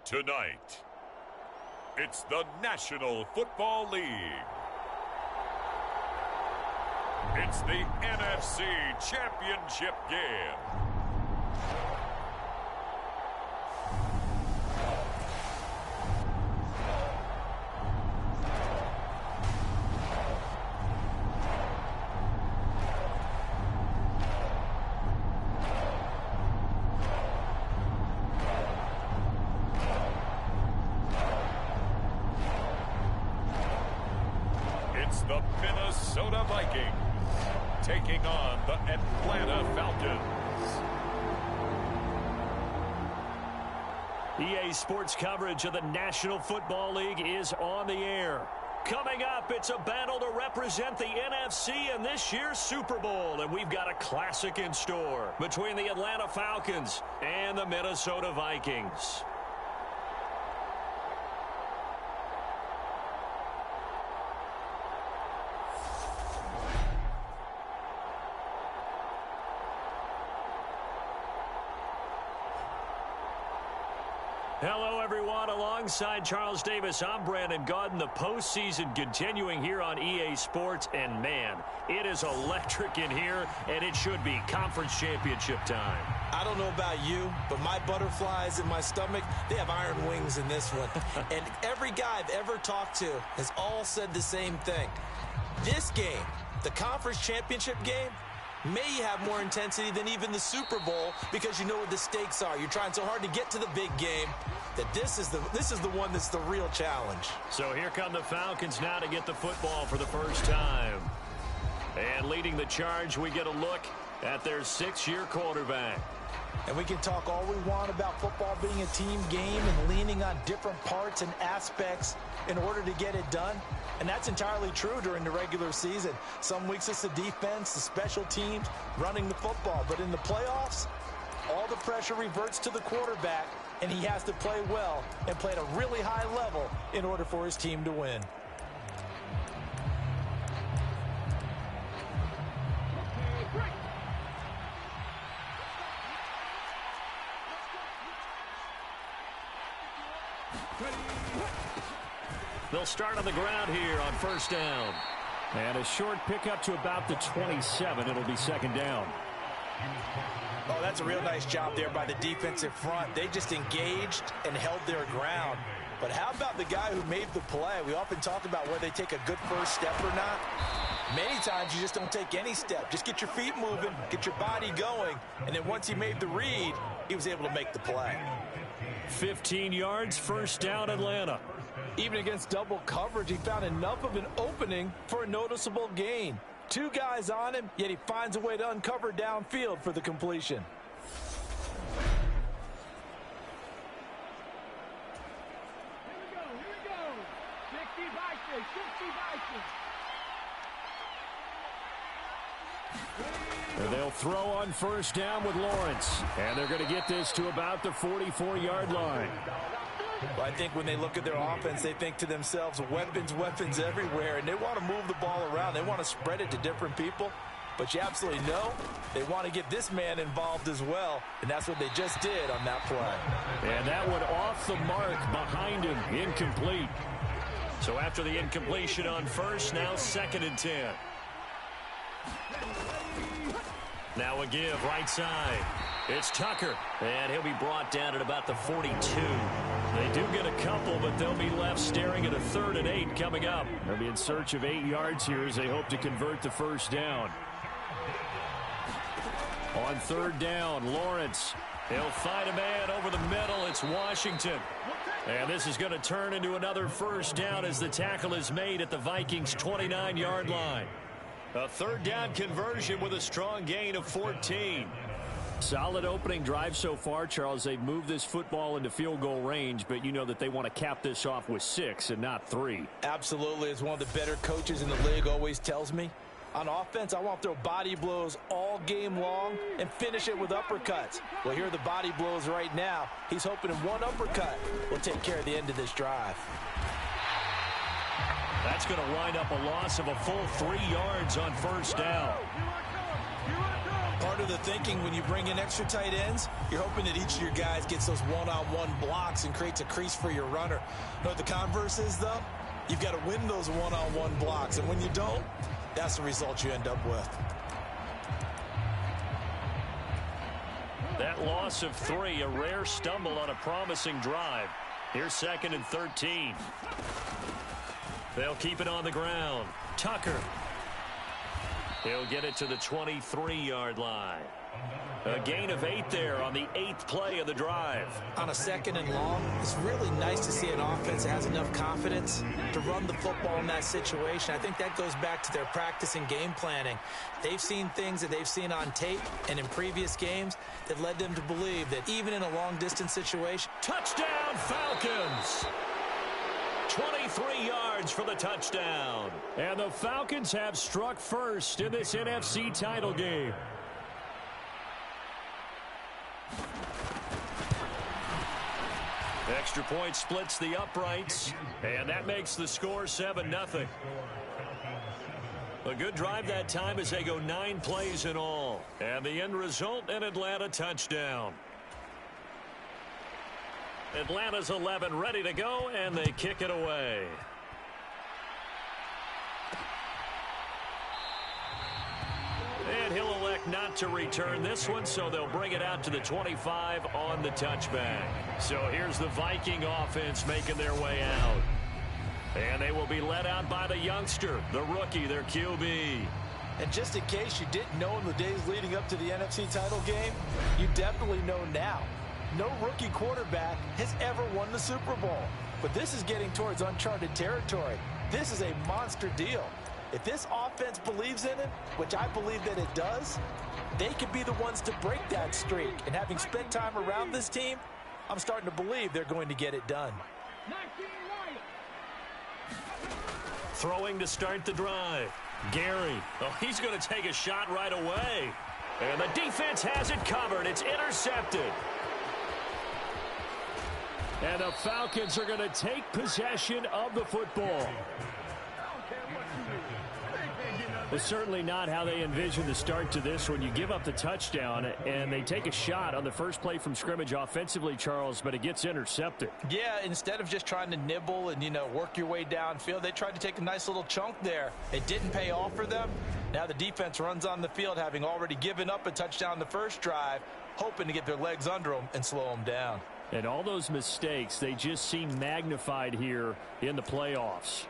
Tonight, it's the National Football League. It's the NFC Championship game. It's the Minnesota Vikings taking on the Atlanta Falcons. EA Sports coverage of the National Football League is on the air. Coming up, it's a battle to represent the NFC in this year's Super Bowl, and we've got a classic in store between the Atlanta Falcons and the Minnesota Vikings. Hello, everyone. Alongside Charles Davis, I'm Brandon Gaudin. The postseason continuing here on EA Sports. And, man, it is electric in here, and it should be conference championship time. I don't know about you, but my butterflies in my stomach, they have iron wings in this one. And every guy I've ever talked to has all said the same thing. This game, the conference championship game, may have more intensity than even the Super Bowl because you know what the stakes are. You're trying so hard to get to the big game that this is the one that's the real challenge. So here come the Falcons now to get the football for the first time. And leading the charge, we get a look at their 6-year quarterback. And we can talk all we want about football being a team game and leaning on different parts and aspects in order to get it done. And that's entirely true during the regular season. Some weeks it's the defense, the special teams, running the football. But in the playoffs, all the pressure reverts to the quarterback, and he has to play well and play at a really high level in order for his team to win. They'll start on the ground here on first down. And a short pickup to about the 27. It'll be second down. Oh, that's a real nice job there by the defensive front. They just engaged and held their ground. But how about the guy who made the play? We often talk about whether they take a good first step or not. Many times you just don't take any step. Just get your feet moving, get your body going, and then once he made the read, he was able to make the play. 15 yards, first down, Atlanta. Even against double coverage, he found enough of an opening for a noticeable gain. 2 guys on him, yet he finds a way to uncover downfield for the completion. Here we go. 60 Vikings, 60 Vikings. And they'll throw on first down with Lawrence. And they're going to get this to about the 44-yard line. Well, I think when they look at their offense, they think to themselves, weapons everywhere, and they want to move the ball around. They want to spread it to different people. But you absolutely know they want to get this man involved as well, and that's what they just did on that play. And that one off the mark behind him, incomplete. So after the incompletion on first, now 2nd and 10. Now a give right side. It's Tucker, and he'll be brought down at about the 42. They do get a couple, but they'll be left staring at a 3rd and 8 coming up. They'll be in search of 8 yards here as they hope to convert the first down. On 3rd down, Lawrence. He'll find a man over the middle. It's Washington. And this is going to turn into another first down as the tackle is made at the Vikings' 29-yard line. A 3rd down conversion with a strong gain of 14. Solid opening drive so far, Charles. They've moved this football into field goal range, but you know that they want to cap this off with 6 and not 3. Absolutely. As one of the better coaches in the league always tells me, on offense, I want to throw body blows all game long and finish it with uppercuts. Well, here are the body blows right now. He's hoping in one uppercut will take care of the end of this drive. That's going to wind up a loss of a full 3 yards on first down. Here I come. Part of the thinking when you bring in extra tight ends, you're hoping that each of your guys gets those one-on-one blocks and creates a crease for your runner. You know what the converse is, though? You've got to win those one-on-one blocks, and when you don't, that's the result you end up with. That loss of 3, a rare stumble on a promising drive. Here's 2nd and 13. They'll keep it on the ground. Tucker. He'll get it to the 23-yard line. A gain of 8 there on the 8th play of the drive. On a 2nd and long, it's really nice to see an offense that has enough confidence to run the football in that situation. I think that goes back to their practice and game planning. They've seen things that they've seen on tape and in previous games that led them to believe that even in a long-distance situation. Touchdown, Falcons! 23 yards for the touchdown. And the Falcons have struck first in this NFC title game. Extra point splits the uprights, and that makes the score 7-0. A good drive that time as they go 9 plays in all. And the end result, an Atlanta touchdown. Atlanta's 11 ready to go, and they kick it away. And he'll elect not to return this one, so they'll bring it out to the 25 on the touchback. So here's the Viking offense making their way out. And they will be led out by the youngster, the rookie, their QB. And just in case you didn't know in the days leading up to the NFC title game, you definitely know now. No rookie quarterback has ever won the Super Bowl. But this is getting towards uncharted territory. This is a monster deal. If this offense believes in it, which I believe that it does, they could be the ones to break that streak. And having spent time around this team, I'm starting to believe they're going to get it done. Throwing to start the drive. Gary. Oh, he's going to take a shot right away. And the defense has it covered. It's intercepted. And the Falcons are going to take possession of the football. It's certainly not how they envision the start to this when you give up the touchdown and they take a shot on the first play from scrimmage offensively, Charles, but it gets intercepted. Yeah, instead of just trying to nibble and, work your way downfield, they tried to take a nice little chunk there. It didn't pay off for them. Now the defense runs on the field, having already given up a touchdown the first drive, hoping to get their legs under them and slow them down. And all those mistakes, they just seem magnified here in the playoffs.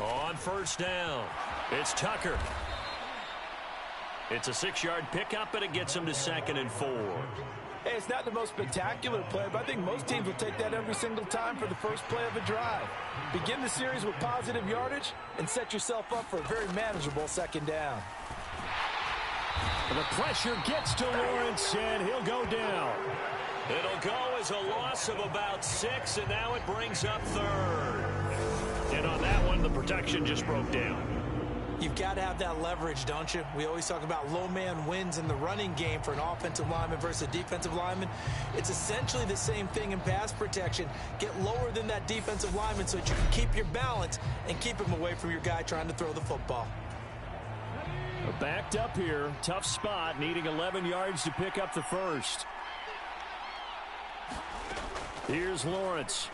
On first down, it's Tucker. It's a 6-yard pickup, and it gets him to 2nd and 4. Hey, it's not the most spectacular play, but I think most teams will take that every single time for the first play of a drive. Begin the series with positive yardage and set yourself up for a very manageable 2nd down. The pressure gets to Lawrence, and he'll go down. It'll go as a loss of about 6, and now it brings up 3rd. And on that one, the protection just broke down. You've got to have that leverage, don't you? We always talk about low man wins in the running game for an offensive lineman versus a defensive lineman. It's essentially the same thing in pass protection. Get lower than that defensive lineman so that you can keep your balance and keep him away from your guy trying to throw the football. Backed up here, tough spot, needing 11 yards to pick up the first. Here's Lawrence.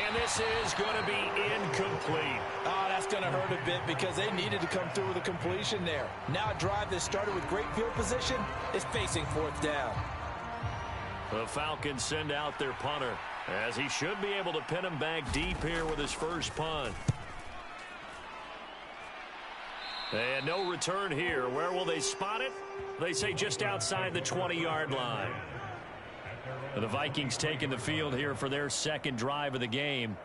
And this is going to be incomplete. Oh, that's going to hurt a bit because they needed to come through with a completion there. Now a drive that started with great field position is facing 4th down. The Falcons send out their punter, as he should be able to pin him back deep here with his first punt. And no return here. Where will they spot it? They say just outside the 20-yard line. The Vikings taking the field here for their 2nd drive of the game.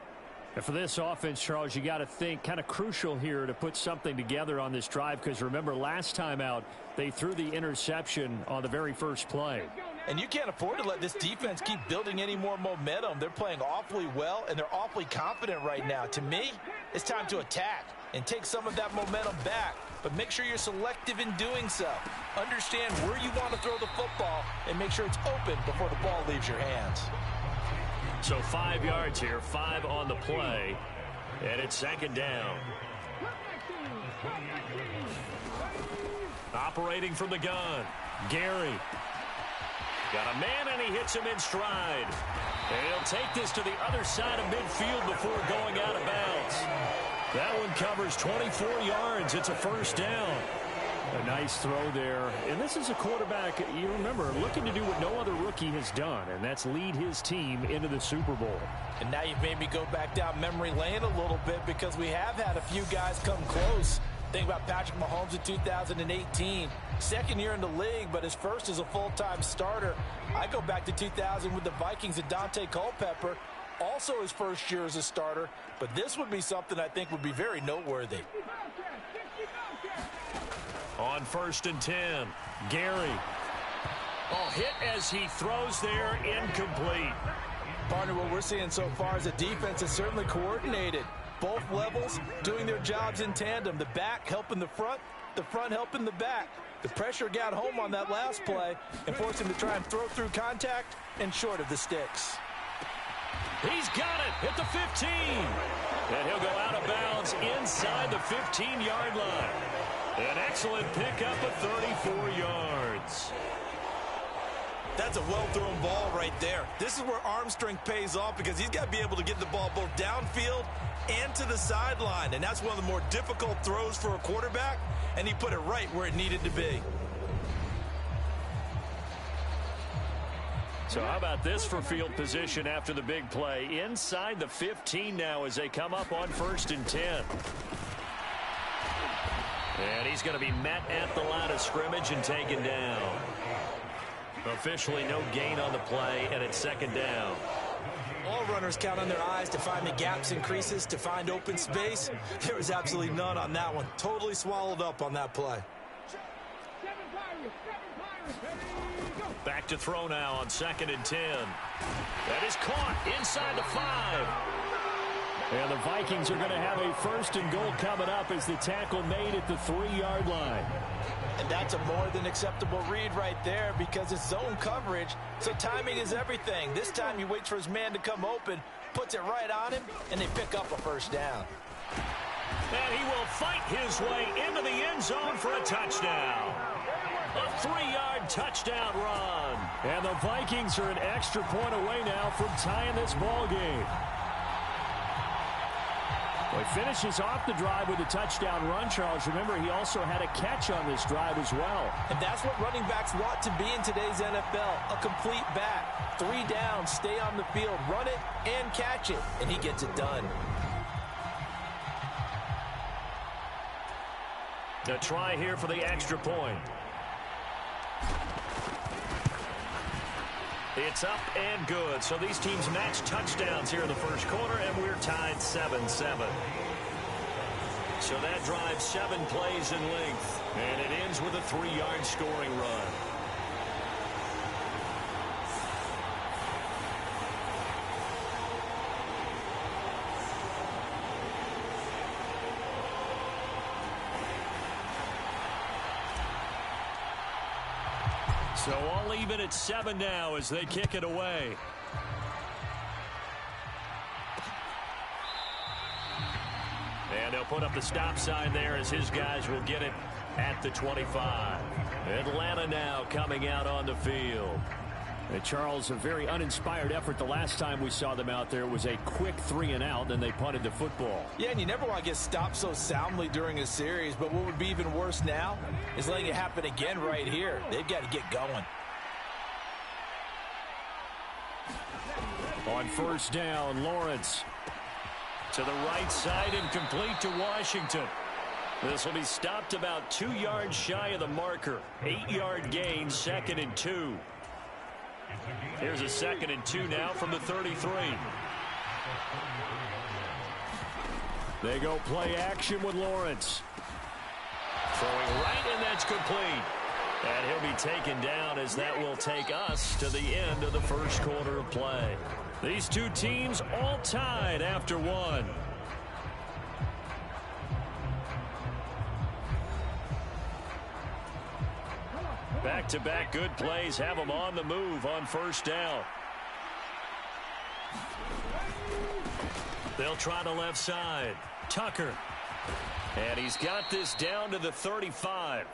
And for this offense, Charles, you got to think kind of crucial here to put something together on this drive, because remember last time out they threw the interception on the very first play. And you can't afford to let this defense keep building any more momentum. They're playing awfully well, and they're awfully confident right now. To me, it's time to attack and take some of that momentum back but make sure you're selective in doing so. Understand where you want to throw the football and make sure it's open before the ball leaves your hands. So 5 yards here, 5 on the play, and it's second down. Operating from the gun, Gary. Got a man, and he hits him in stride. And he'll take this to the other side of midfield before going out of bounds. That one covers 24 yards. It's a first down. A nice throw there. And this is a quarterback, you remember, looking to do what no other rookie has done, and that's lead his team into the Super Bowl. And now you've made me go back down memory lane a little bit because we have had a few guys come close. Think about Patrick Mahomes in 2018. Second year in the league, but his first as a full-time starter. I go back to 2000 with the Vikings and Dante Culpepper. Also his first year as a starter. But this would be something I think would be very noteworthy. On 1st and 10, Gary. Oh, hit as he throws there, incomplete. Partner, what we're seeing so far is a defense that's certainly coordinated. Both levels doing their jobs in tandem. The back helping the front helping the back. The pressure got home on that last play and forced him to try and throw through contact and short of the sticks. He's got it at the 15. And he'll go out of bounds inside the 15-yard line. An excellent pickup of 34 yards. That's a well-thrown ball right there. This is where arm strength pays off because he's got to be able to get the ball both downfield and to the sideline. And that's one of the more difficult throws for a quarterback, and he put it right where it needed to be. So how about this for field position after the big play? Inside the 15 now as they come up on 1st and 10. And he's going to be met at the line of scrimmage and taken down. Officially no gain on the play, and it's second down. All runners count on their eyes to find the gaps and creases, to find open space. There was absolutely none on that one. Totally swallowed up on that play. Back to throw now on 2nd and 10. That is caught inside the 5. And the Vikings are going to have a 1st and goal coming up as the tackle made at the 3-yard line. And that's a more than acceptable read right there because it's zone coverage, so timing is everything. This time he waits for his man to come open, puts it right on him, and they pick up a first down. And he will fight his way into the end zone for a touchdown. A 3-yard touchdown run. And the Vikings are an extra point away now from tying this ball game. Well, he finishes off the drive with a touchdown run, Charles. Remember, he also had a catch on this drive as well. And that's what running backs want to be in today's NFL, a complete back. 3 down, stay on the field, run it, and catch it. And he gets it done. The try here for the extra point. It's up and good. So these teams match touchdowns here in the first quarter, and we're tied 7-7. So that drives 7 plays in length, and it ends with a 3-yard scoring run. So all even at 7 now as they kick it away. And they'll put up the stop sign there as his guys will get it at the 25. Atlanta now coming out on the field. And Charles, a very uninspired effort the last time we saw them out there. It was a quick 3 and out, then they punted the football. Yeah, and you never want to get stopped so soundly during a series, but what would be even worse now is letting it happen again right here. They've got to get going. On 1st down, Lawrence. To the right side and complete to Washington. This will be stopped about 2 yards shy of the marker. 8-yard gain, 2nd and 2. Here's a 2nd and 2 now from the 33. They go play action with Lawrence. Throwing right, and that's complete. And he'll be taken down as that will take us to the end of the first quarter of play. These two teams all tied after 1. Back-to-back good plays have them on the move on first down. They'll try the left side. Tucker. And he's got this down to the 35.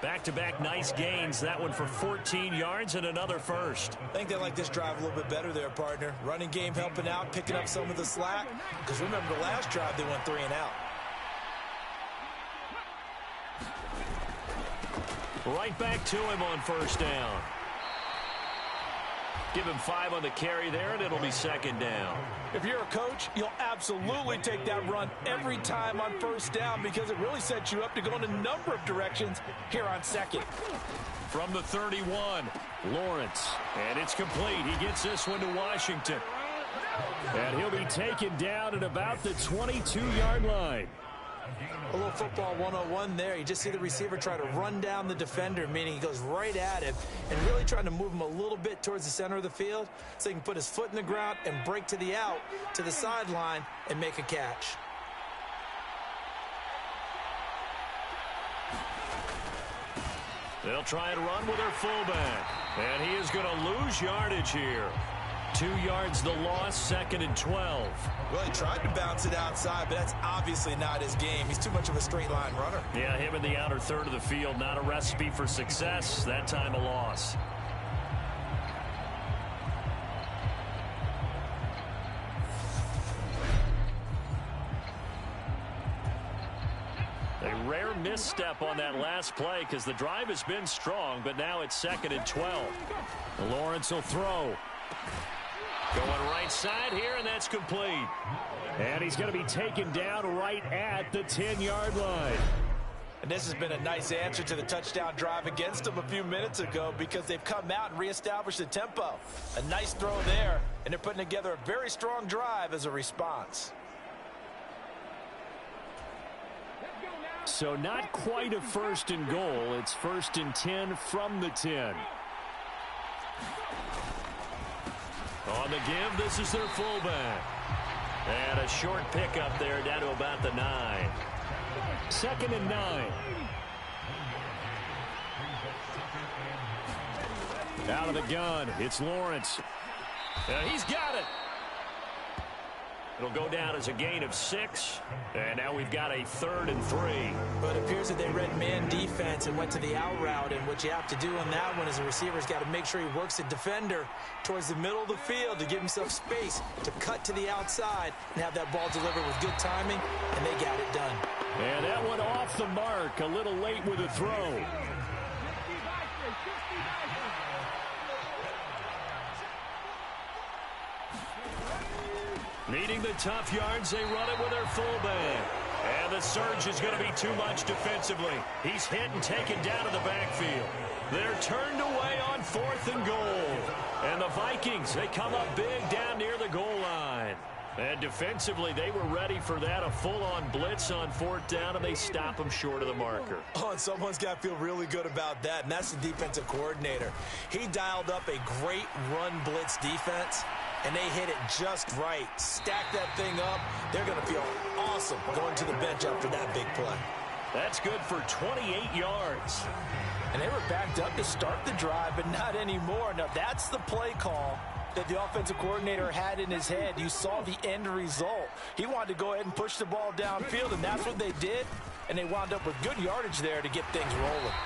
Back-to-back nice gains. That one for 14 yards and another first. I think they like this drive a little bit better there, partner. Running game helping out, picking up some of the slack. Because remember, the last drive they went 3 and out. Right back to him on first down. Give him 5 on the carry there, and it'll be second down. If you're a coach, you'll absolutely take that run every time on first down because it really sets you up to go in a number of directions here on second. From the 31, Lawrence. And it's complete. He gets this one to Washington. And he'll be taken down at about the 22-yard line. A little football 101 there. You just see the receiver try to run down the defender, meaning he goes right at him and really trying to move him a little bit towards the center of the field so he can put his foot in the ground and break to the out, to the sideline, and make a catch. They'll try and run with their fullback. And he is going to lose yardage here. 2 yards the loss, 2nd and 12. Well, he tried to bounce it outside, but that's obviously not his game. He's too much of a straight-line runner. Yeah, him in the outer third of the field, not a recipe for success. That time a loss. A rare misstep on that last play because the drive has been strong, but now it's 2nd and 12. Lawrence will throw. Going right side here, and that's complete. And he's going to be taken down right at the 10-yard line. And this has been a nice answer to the touchdown drive against them a few minutes ago because they've come out and reestablished the tempo. A nice throw there, and they're putting together a very strong drive as a response. So not quite a 1st and goal. It's 1st and 10 from the 10. On the give, this is their fullback. And a short pickup there down to about the 9. 2nd and 9. Out of the gun, it's Lawrence. He's got it. It'll go down as a gain of 6. And now we've got a 3rd and 3. But it appears that they read man defense and went to the out route. And what you have to do on that one is the receiver's got to make sure he works the defender towards the middle of the field to give himself space to cut to the outside and have that ball delivered with good timing. And they got it done. And that one off the mark. A little late with a throw. Needing the tough yards, they run it with their fullback. And the surge is going to be too much defensively. He's hit and taken down to the backfield. They're turned away on 4th and goal. And the Vikings, they come up big down near the goal line. And defensively, they were ready for that, a full-on blitz on 4th down, and they stop them short of the marker. Oh, and someone's got to feel really good about that, and that's the defensive coordinator. He dialed up a great run blitz defense, and they hit it just right. Stack that thing up. They're going to feel awesome going to the bench after that big play. That's good for 28 yards. And they were backed up to start the drive, but not anymore. Now, that's the play call that the offensive coordinator had in his head. You saw the end result. He wanted to go ahead and push the ball downfield, and that's what they did. And they wound up with good yardage there to get things rolling.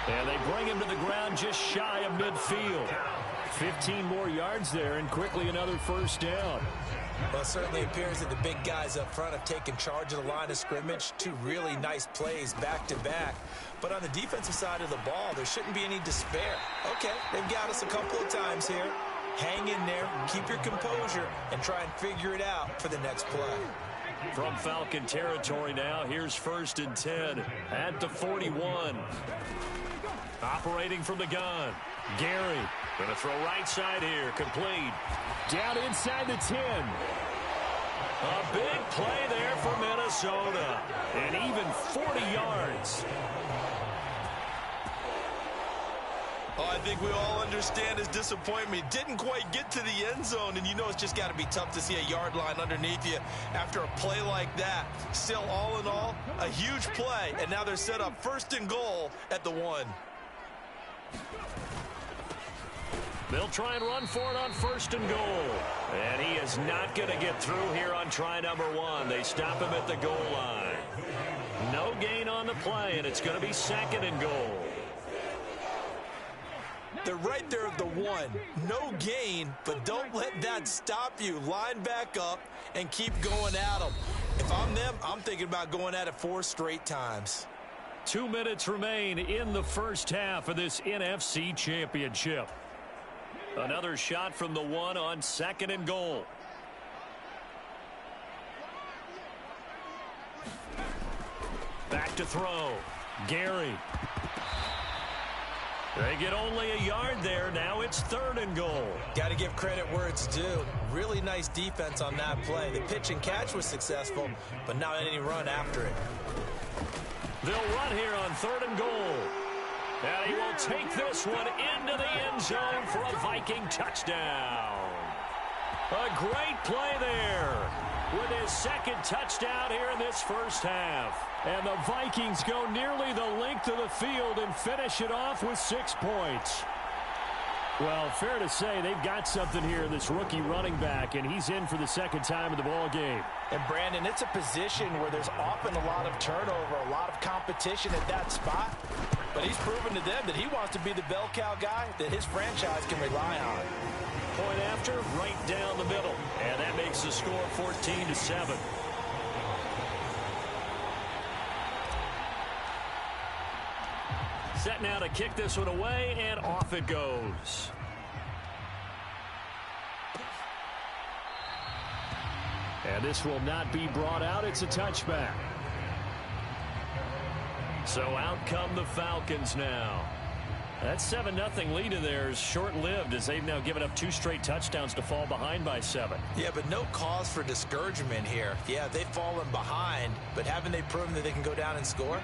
And they bring him to the ground just shy of midfield. 15 more yards there, and quickly another 1st down. Well, it certainly appears that the big guys up front have taken charge of the line of scrimmage. 2 really nice plays back-to-back. But on the defensive side of the ball, there shouldn't be any despair. Okay, they've got us a couple of times here. Hang in there, keep your composure, and try and figure it out for the next play. From Falcon territory now, here's 1st and 10 at the 41. Operating from the gun, Gary. Going to throw right side here, complete. Down inside the 10. A big play there for Minnesota. And even 40 yards. Oh, I think we all understand his disappointment. Didn't quite get to the end zone, and you know it's just got to be tough to see a yard line underneath you after a play like that. Still, all in all, a huge play, and now they're set up 1st and goal at the 1. They'll try and run for it on 1st and goal. And he is not going to get through here on try number 1. They stop him at the goal line. No gain on the play, and it's going to be 2nd and goal. They're right there at the 1. No gain, but don't let that stop you. Line back up and keep going at them. If I'm them, I'm thinking about going at it 4 straight times. 2 minutes remain in the first half of this NFC Championship. Another shot from the 1 on 2nd and goal. Back to throw. Gary. They get only a yard there. Now it's 3rd and goal. Got to give credit where it's due. Really nice defense on that play. The pitch and catch was successful, but not any run after it. They'll run here on 3rd and goal. And he will take this one into the end zone for a Viking touchdown. A great play there with his 2nd touchdown here in this first half. And the Vikings go nearly the length of the field and finish it off with 6 points. Well, fair to say they've got something here in this rookie running back, and he's in for the 2nd time in the ball game. And, Brandon, it's a position where there's often a lot of turnover, a lot of competition at that spot. But he's proven to them that he wants to be the bell cow guy that his franchise can rely on. Point after, right down the middle. And that makes the score 14-7. Set now to kick this one away, and off it goes. And this will not be brought out. It's a touchback. So out come the Falcons now. That 7-0 lead of theirs short-lived as they've now given up 2 straight touchdowns to fall behind by 7. Yeah, but no cause for discouragement here. Yeah, they've fallen behind, but haven't they proven that they can go down and score?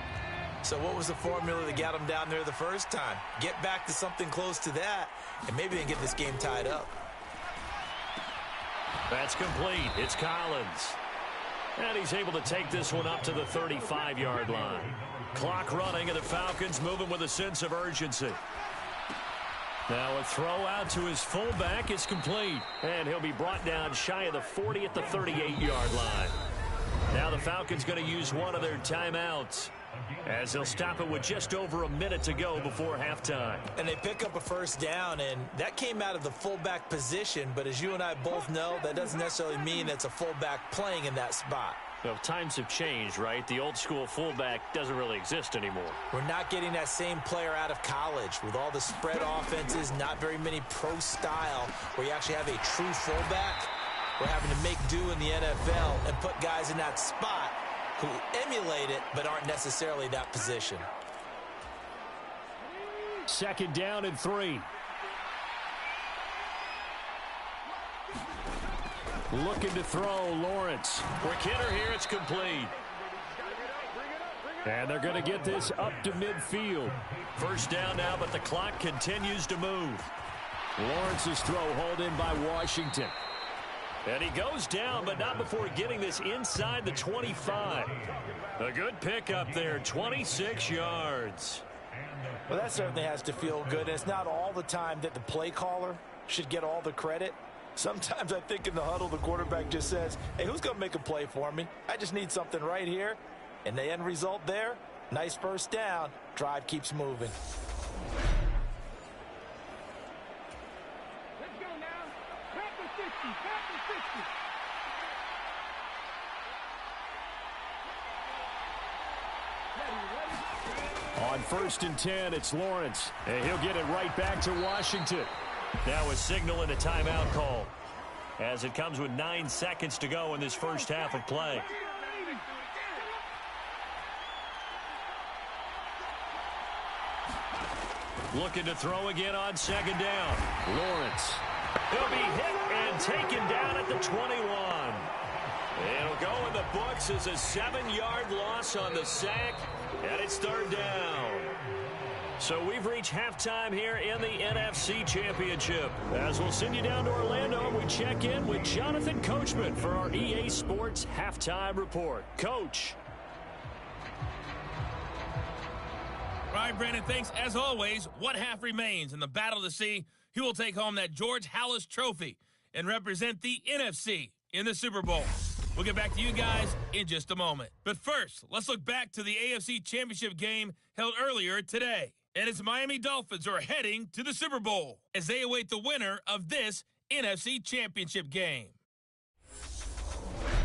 So what was the formula that got them down there the first time? Get back to something close to that, and maybe they can get this game tied up. That's complete. It's Collins. And he's able to take this one up to the 35-yard line. Clock running, and the Falcons moving with a sense of urgency. Now a throw out to his fullback is complete. And he'll be brought down shy of the 40 at the 38-yard line. Now the Falcons going to use one of their timeouts, as they'll stop it with just over a minute to go before halftime. And they pick up a 1st down, and that came out of the fullback position. But as you and I both know, that doesn't necessarily mean that's a fullback playing in that spot. Well, times have changed, right? The old school fullback doesn't really exist anymore. We're not getting that same player out of college. With all the spread offenses, not very many pro style where you actually have a true fullback. We're having to make do in the NFL and put guys in that spot who emulate it but aren't necessarily that position. 2nd down and 3. Looking to throw, Lawrence. Quick hitter here, it's complete. And they're going to get this up to midfield. 1st down now, but the clock continues to move. Lawrence's throw hauled in by Washington. And he goes down, but not before getting this inside the 25. A good pickup there, 26 yards. Well, that certainly has to feel good. And it's not all the time that the play caller should get all the credit. Sometimes I think in the huddle, the quarterback just says, hey, who's going to make a play for me? I just need something right here. And the end result there, nice 1st down. Drive keeps moving. Let's go now. Back to 60. Back to 60. On 1st and 10, it's Lawrence. And he'll get it right back to Washington. Now a signal and a timeout call, as it comes with 9 seconds to go in this first half of play. Looking to throw again on 2nd down. Lawrence. He'll be hit and taken down at the 21. It'll go in the books as a 7-yard loss on the sack, and it's 3rd down. So we've reached halftime here in the NFC Championship. As we'll send you down to Orlando, we check in with Jonathan Coachman for our EA Sports Halftime Report. Coach. right, Brandon, thanks. As always, what half remains in the battle to see who will take home that George Halas trophy and represent the NFC in the Super Bowl. We'll get back to you guys in just a moment. But first, let's look back to the AFC Championship game held earlier today. And it's Miami Dolphins are heading to the Super Bowl as they await the winner of this NFC Championship game.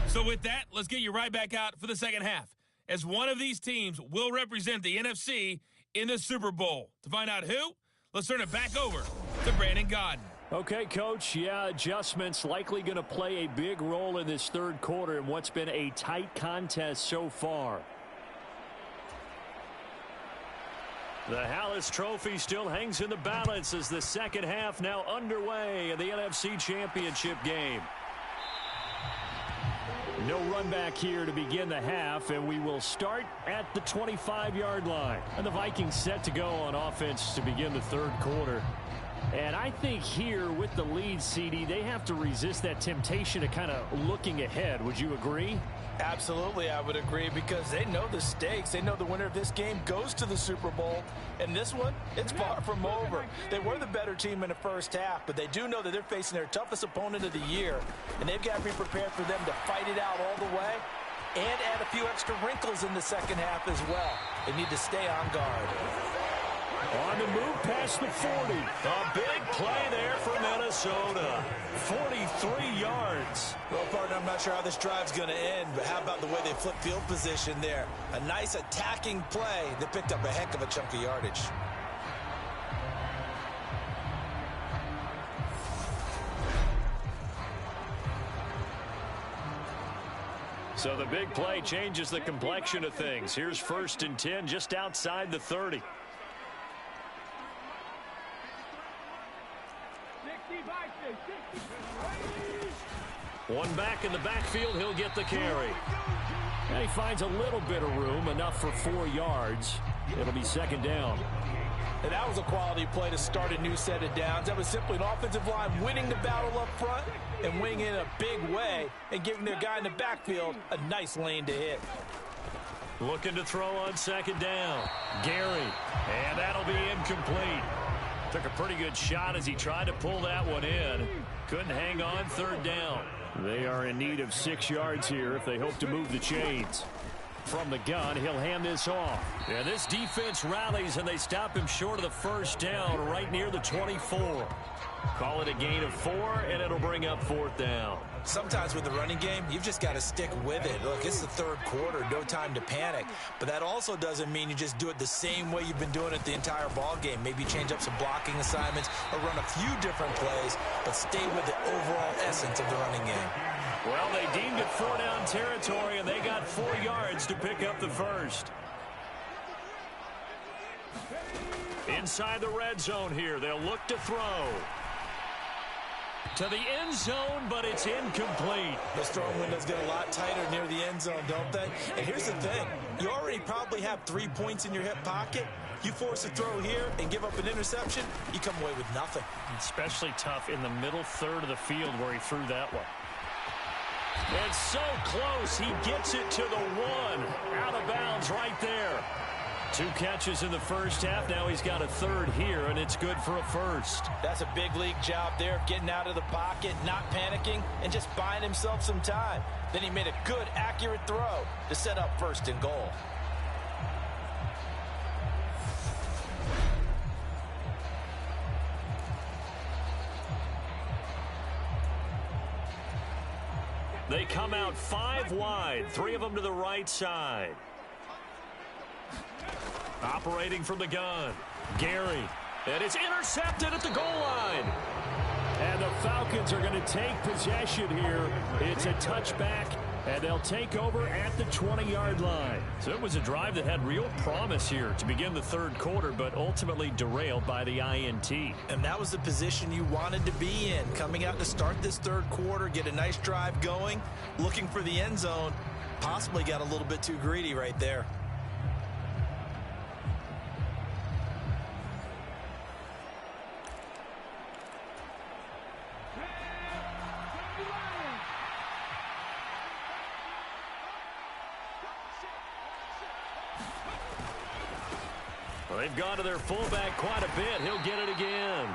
So with that, let's get you right back out for the second half, as one of these teams will represent the NFC in the Super Bowl. To find out who, let's turn it back over to Brandon Godden. Okay, Coach, adjustments likely going to play a big role in this third quarter in what's been a tight contest so far. The Halas Trophy still hangs in the balance as the second half now underway in the NFC Championship game. No run back here to begin the half, and we will start at the 25-yard line. And the Vikings set to go on offense to begin the third quarter. And I think here with the lead, CD, they have to resist that temptation to kind of looking ahead. Would you agree? Absolutely, I would agree, because they know the stakes. They know the winner of this game goes to the Super Bowl. And this one, it's far from over. They were the better team in the first half, but they do know that they're facing their toughest opponent of the year. And they've got to be prepared for them to fight it out all the way and add a few extra wrinkles in the second half as well. They need to stay on guard. On the move past the 40. A big play there for Minnesota. 43 yards. Well, partner, I'm not sure how this drive's going to end, but how about the way they flip field position there? A nice attacking play that picked up a heck of a chunk of yardage. So the big play changes the complexion of things. Here's 1st and 10 just outside the 30. One back in the backfield, he'll get the carry. And he finds a little bit of room, enough for 4 yards. It'll be second down. And that was a quality play to start a new set of downs. That was simply an offensive line winning the battle up front and winning in a big way and giving their guy in the backfield a nice lane to hit. Looking to throw on second down. Gary, and that'll be incomplete. Took a pretty good shot as he tried to pull that one in. Couldn't hang on, third down. They are in need of 6 yards here if they hope to move the chains. From the gun, he'll hand this off. Yeah, this defense rallies, and they stop him short of the first down right near the 24. Call it a gain of 4, and it'll bring up 4th down. Sometimes with the running game, you've just got to stick with it. Look, it's the third quarter, no time to panic. But that also doesn't mean you just do it the same way you've been doing it the entire ball game. Maybe change up some blocking assignments or run a few different plays, but stay with the overall essence of the running game. Well, they deemed it 4-down territory, and they got 4 yards to pick up the first. Inside the red zone here, they'll look to throw. To the end zone, but it's incomplete. The throwing windows get a lot tighter near the end zone, don't they? And here's the thing. You already probably have 3 points in your hip pocket. You force a throw here and give up an interception, you come away with nothing. Especially tough in the middle third of the field where he threw that one. It's so close. He gets it to the 1. Out of bounds right there. 2 catches in the first half. Now he's got a third here, and it's good for a first. That's a big league job there of getting out of the pocket, not panicking, and just buying himself some time. Then he made a good, accurate throw to set up 1st and goal. They come out 5 wide, 3 of them to the right side. Operating from the gun, Gary. And it's intercepted at the goal line. And the Falcons are going to take possession here. It's a touchback, and they'll take over at the 20-yard line. So it was a drive that had real promise here to begin the third quarter, but ultimately derailed by the INT. And that was the position you wanted to be in. Coming out to start this third quarter, get a nice drive going, looking for the end zone. Possibly got a little bit too greedy right there. They've gone to their fullback quite a bit. He'll get it again.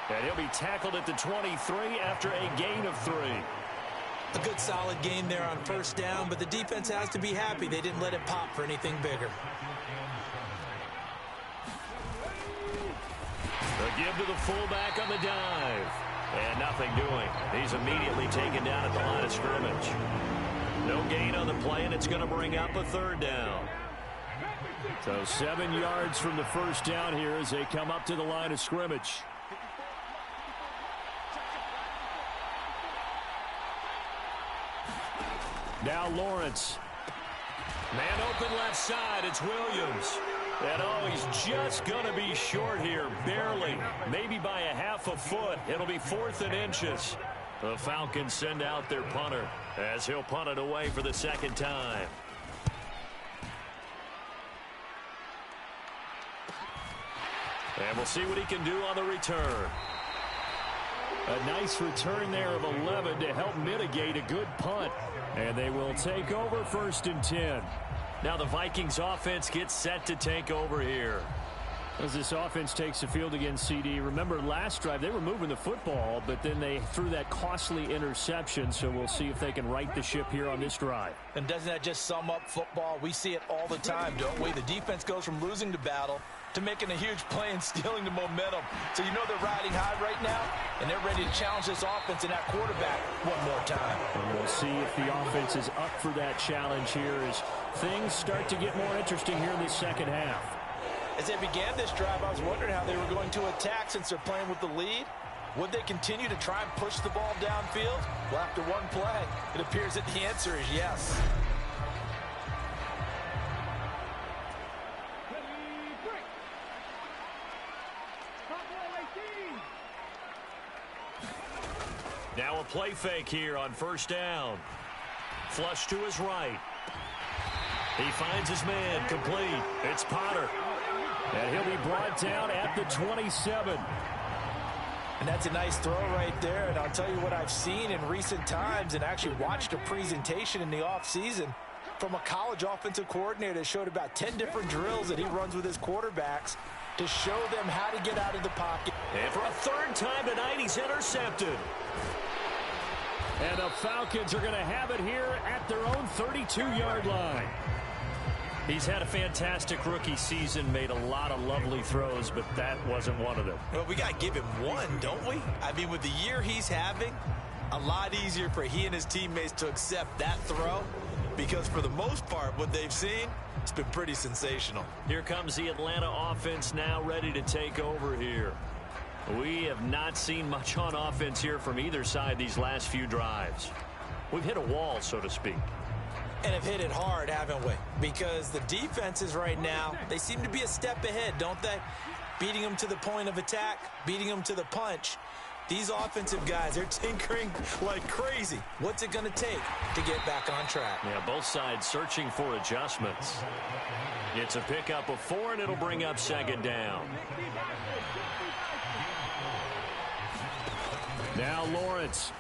And he'll be tackled at the 23 after a gain of 3. A good solid gain there on first down, but the defense has to be happy they didn't let it pop for anything bigger. The give to the fullback on the dive. And nothing doing. He's immediately taken down at the line of scrimmage. No gain on the play, and it's going to bring up a 3rd down. So 7 yards from the first down here as they come up to the line of scrimmage. Now Lawrence. Man open left side. It's Williams. And oh, he's just going to be short here. Barely. Maybe by a half a foot. It'll be 4th and inches. The Falcons send out their punter as he'll punt it away for the 2nd time. And we'll see what he can do on the return. A nice return there of 11 to help mitigate a good punt. And they will take over 1st and 10. Now the Vikings offense gets set to take over here. As this offense takes the field against CD, remember last drive they were moving the football, but then they threw that costly interception, so we'll see if they can right the ship here on this drive. And doesn't that just sum up football? We see it all the time, don't we? The defense goes from losing the battle to making a huge play and stealing the momentum. So you know they're riding high right now, and they're ready to challenge this offense and that quarterback one more time. And we'll see if the offense is up for that challenge here as things start to get more interesting here in this 2nd half. As they began this drive, I was wondering how they were going to attack since they're playing with the lead. Would they continue to try and push the ball downfield? Well, after one play, it appears that the answer is yes. Now a play fake here on 1st down. Flush to his right. He finds his man complete. It's Potter. And he'll be brought down at the 27. And that's a nice throw right there. And I'll tell you what I've seen in recent times and actually watched a presentation in the offseason from a college offensive coordinator that showed about 10 different drills that he runs with his quarterbacks to show them how to get out of the pocket. And for a 3rd time tonight, he's intercepted. And the Falcons are going to have it here at their own 32-yard line. He's had a fantastic rookie season, made a lot of lovely throws, but that wasn't one of them. Well, we got to give him one, don't we? I mean, with the year he's having, a lot easier for he and his teammates to accept that throw because for the most part, what they've seen, it's been pretty sensational. Here comes the Atlanta offense now ready to take over here. We have not seen much on offense here from either side these last few drives. We've hit a wall, so to speak. And have hit it hard, haven't we? Because the defenses right now, they seem to be a step ahead, don't they? Beating them to the point of attack, beating them to the punch. These offensive guys, they're tinkering like crazy. What's it going to take to get back on track? Yeah, both sides searching for adjustments. It's a pickup of 4, and it'll bring up 2nd down. Now Lawrence.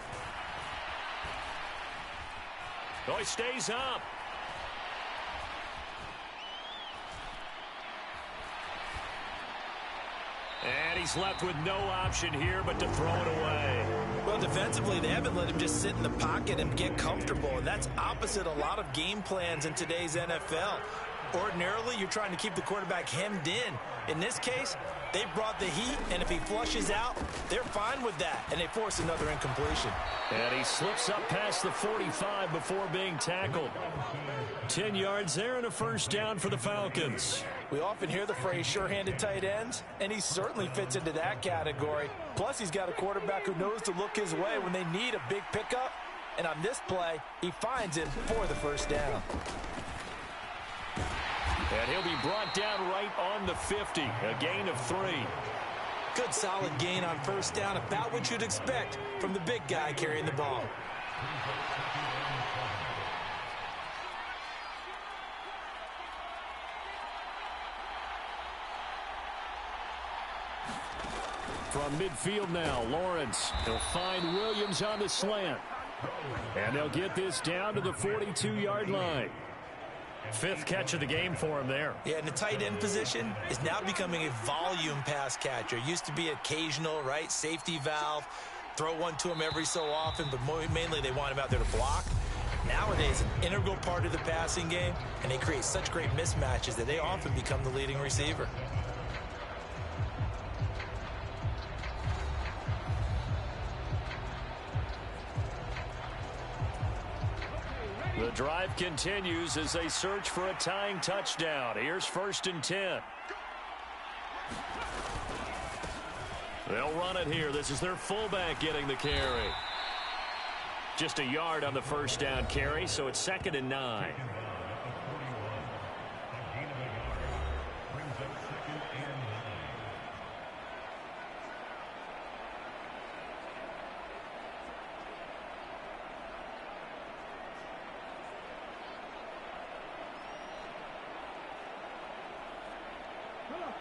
Oh, he stays up. And he's left with no option here but to throw it away. Well, defensively, they haven't let him just sit in the pocket and get comfortable, and that's opposite a lot of game plans in today's NFL. Ordinarily, you're trying to keep the quarterback hemmed in. In this case, they brought the heat, and if he flushes out, they're fine with that, and they force another incompletion. And he slips up past the 45 before being tackled. 10 yards there and a 1st down for the Falcons. We often hear the phrase sure-handed tight ends, and he certainly fits into that category. Plus, he's got a quarterback who knows to look his way when they need a big pickup. And on this play, he finds it for the 1st down. And he'll be brought down right on the 50, a gain of 3. Good solid gain on 1st down, about what you'd expect from the big guy carrying the ball. From midfield now, Lawrence. He'll find Williams on the slant. And they'll get this down to the 42-yard line. Fifth catch of the game for him there. Yeah, and the tight end position is now becoming a volume pass catcher. Used to be occasional, right? Safety valve. Throw one to him every so often, but mainly they want him out there to block. Nowadays, an integral part of the passing game, and they create such great mismatches that they often become the leading receiver. The drive continues as they search for a tying touchdown. Here's 1st and 10. They'll run it here. This is their fullback getting the carry. Just a yard on the first down carry, so it's 2nd and 9.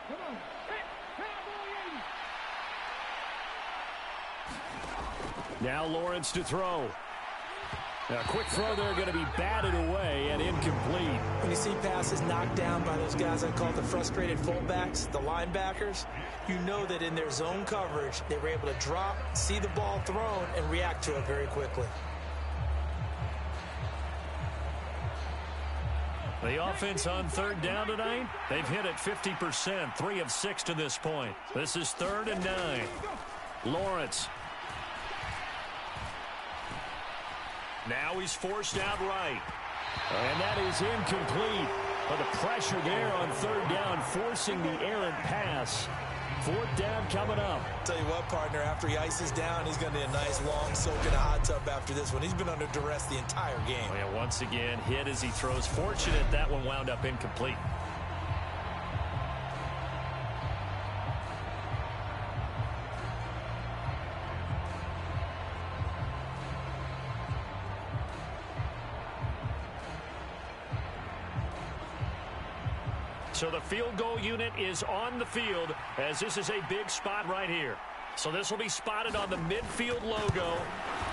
Come on. Now Lawrence to throw. A quick throw there going to be batted away and incomplete. When you see passes knocked down by those guys I call the frustrated fullbacks, the linebackers, you know that in their zone coverage, they were able to drop, see the ball thrown, and react to it very quickly. The offense on 3rd down tonight, they've hit it 50%, 3 of 6 to this point. This is 3rd and 9. Lawrence. Now he's forced out right. And that is incomplete. But the pressure there on 3rd down, forcing the errant pass. 4th down coming up. Tell you what, partner, after he ices down, he's going to need a nice long soak in a hot tub after this one. He's been under duress the entire game. Oh, yeah, once again, hit as he throws. Fortunate that one wound up incomplete. So the field goal unit is on the field as this is a big spot right here. So this will be spotted on the midfield logo.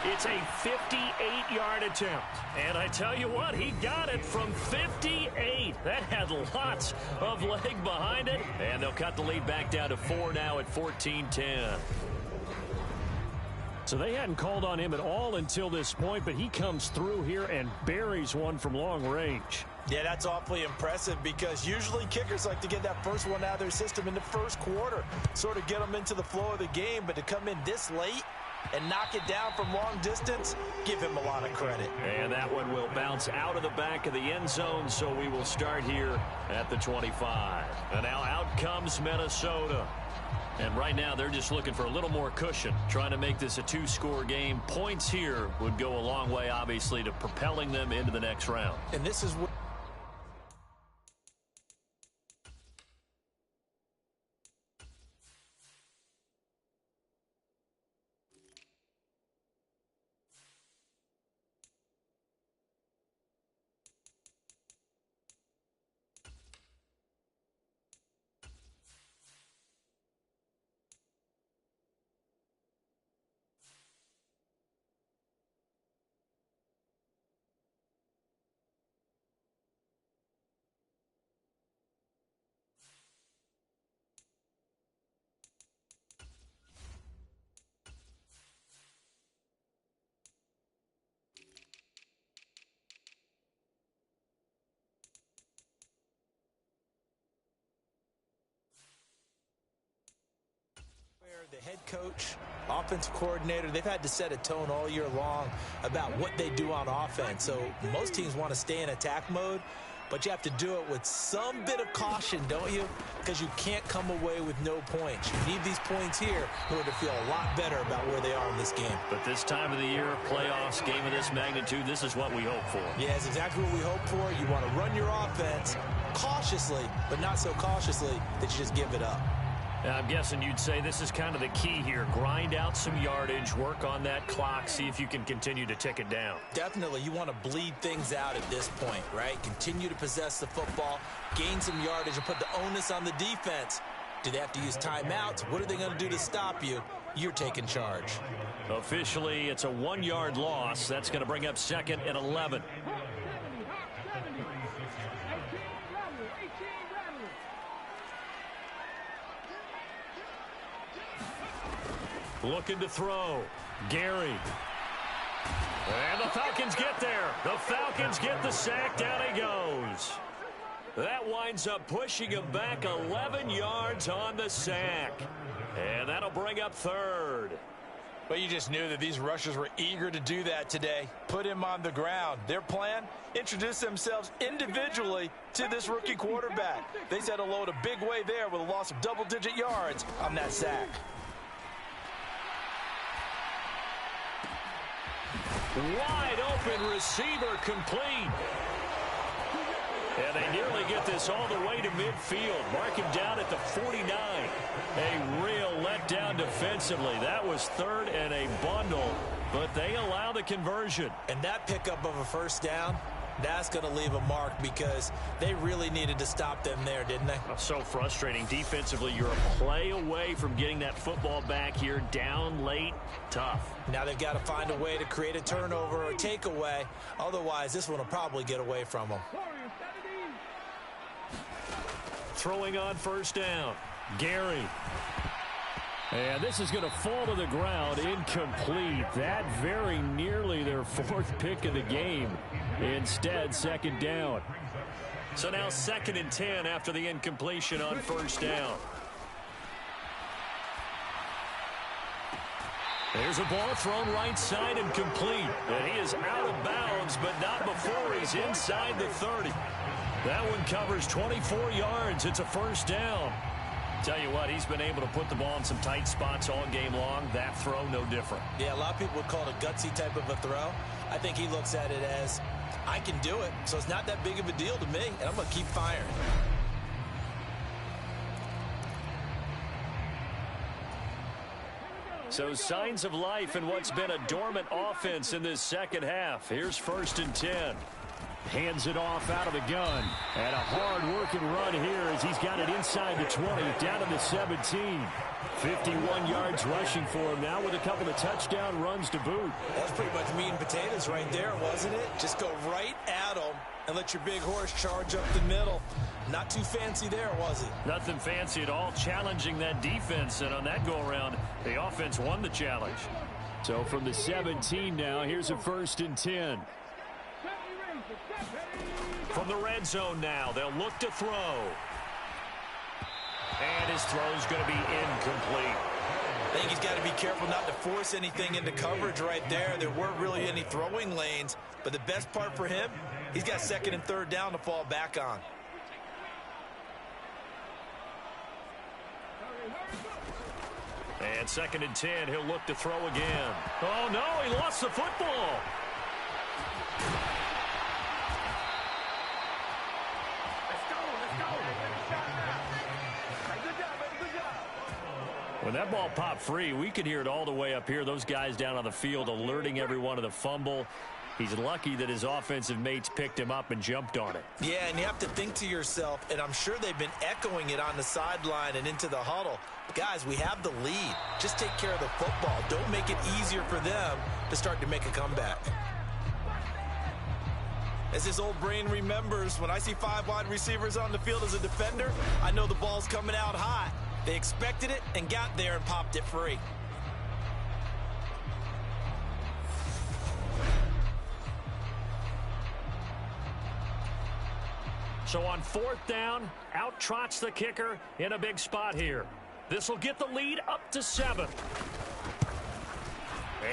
It's a 58-yard attempt. And I tell you what, he got it from 58. That had lots of leg behind it. And they'll cut the lead back down to 4 now at 14-10. So they hadn't called on him at all until this point, but he comes through here and buries one from long range. Yeah, that's awfully impressive because usually kickers like to get that first one out of their system in the first quarter, sort of get them into the flow of the game, but to come in this late and knock it down from long distance, give him a lot of credit. And that one will bounce out of the back of the end zone, so we will start here at the 25. And now out comes Minnesota. And right now they're just looking for a little more cushion, trying to make this a 2-score game. Points here would go a long way, obviously, to propelling them into the next round. And this is what the head coach, offensive coordinator, they've had to set a tone all year long about what they do on offense. So most teams want to stay in attack mode, but you have to do it with some bit of caution, don't you? Because you can't come away with no points. You need these points here in order to feel a lot better about where they are in this game. But this time of the year, playoffs, game of this magnitude, this is what we hope for. Yeah, it's exactly what we hope for. You want to run your offense cautiously, but not so cautiously that you just give it up. Now, I'm guessing you'd say this is kind of the key here. Grind out some yardage, work on that clock, see if you can continue to tick it down. Definitely. You want to bleed things out at this point, right? Continue to possess the football, gain some yardage, and put the onus on the defense. Do they have to use timeouts? What are they going to do to stop you? You're taking charge. Officially, it's a 1-yard loss. That's going to bring up 2nd and 11. Looking to throw. Gary. And the Falcons get there. The Falcons get the sack. Down he goes. That winds up pushing him back 11 yards on the sack. And that'll bring up third. But you just knew that these rushers were eager to do that today. Put him on the ground. Their plan, introduce themselves individually to this rookie quarterback. They said hello in a big way there with a loss of double-digit yards on that sack. Wide open receiver complete. And they nearly get this all the way to midfield. Mark him down at the 49. A real letdown defensively. That was third and a bundle, but they allow the conversion. And that pickup of a first down, that's going to leave a mark because they really needed to stop them there, didn't they? Oh, so frustrating. Defensively, you're a play away from getting that football back here. Down late, tough. Now they've got to find a way to create a turnover or a takeaway. Otherwise, this one will probably get away from them. Throwing on first down. Gary. And this is going to fall to the ground. Incomplete. That very nearly their fourth pick of the game. Instead, second down. So now 2nd and 10 after the incompletion on first down. There's a ball thrown right side and complete. And he is out of bounds, but not before he's inside the 30. That one covers 24 yards. It's a first down. Tell you what, he's been able to put the ball in some tight spots all game long. That throw, no different. Yeah, a lot of people would call it a gutsy type of a throw. I think he looks at it as, I can do it, so it's not that big of a deal to me, and I'm going to keep firing. So signs of life in what's been a dormant offense in this second half. Here's 1st and 10. Hands it off out of the gun. And a hard-working run here as he's got it inside the 20, down to the 17. 51 yards rushing for him now with a couple of touchdown runs to boot. That's pretty much meat and potatoes right there, wasn't it? Just go right at him and let your big horse charge up the middle. Not too fancy there, was it? Nothing fancy at all, challenging that defense. And on that go-around, the offense won the challenge. So from the 17 now, here's a 1st and 10. From the red zone now, they'll look to throw. And his throw's going to be incomplete. I think he's got to be careful not to force anything into coverage right there. There weren't really any throwing lanes. But the best part for him, he's got 2nd and 3rd down to fall back on. And 2nd and 10, he'll look to throw again. Oh, no, he lost the football. When that ball popped free, we could hear it all the way up here. Those guys down on the field alerting everyone of the fumble. He's lucky that his offensive mates picked him up and jumped on it. Yeah, and you have to think to yourself, and I'm sure they've been echoing it on the sideline and into the huddle. Guys, we have the lead. Just take care of the football. Don't make it easier for them to start to make a comeback. As his old brain remembers, when I see 5 wide receivers on the field as a defender, I know the ball's coming out hot. They expected it and got there and popped it free. So on 4th down, out trots the kicker in a big spot here. This will get the lead up to 7.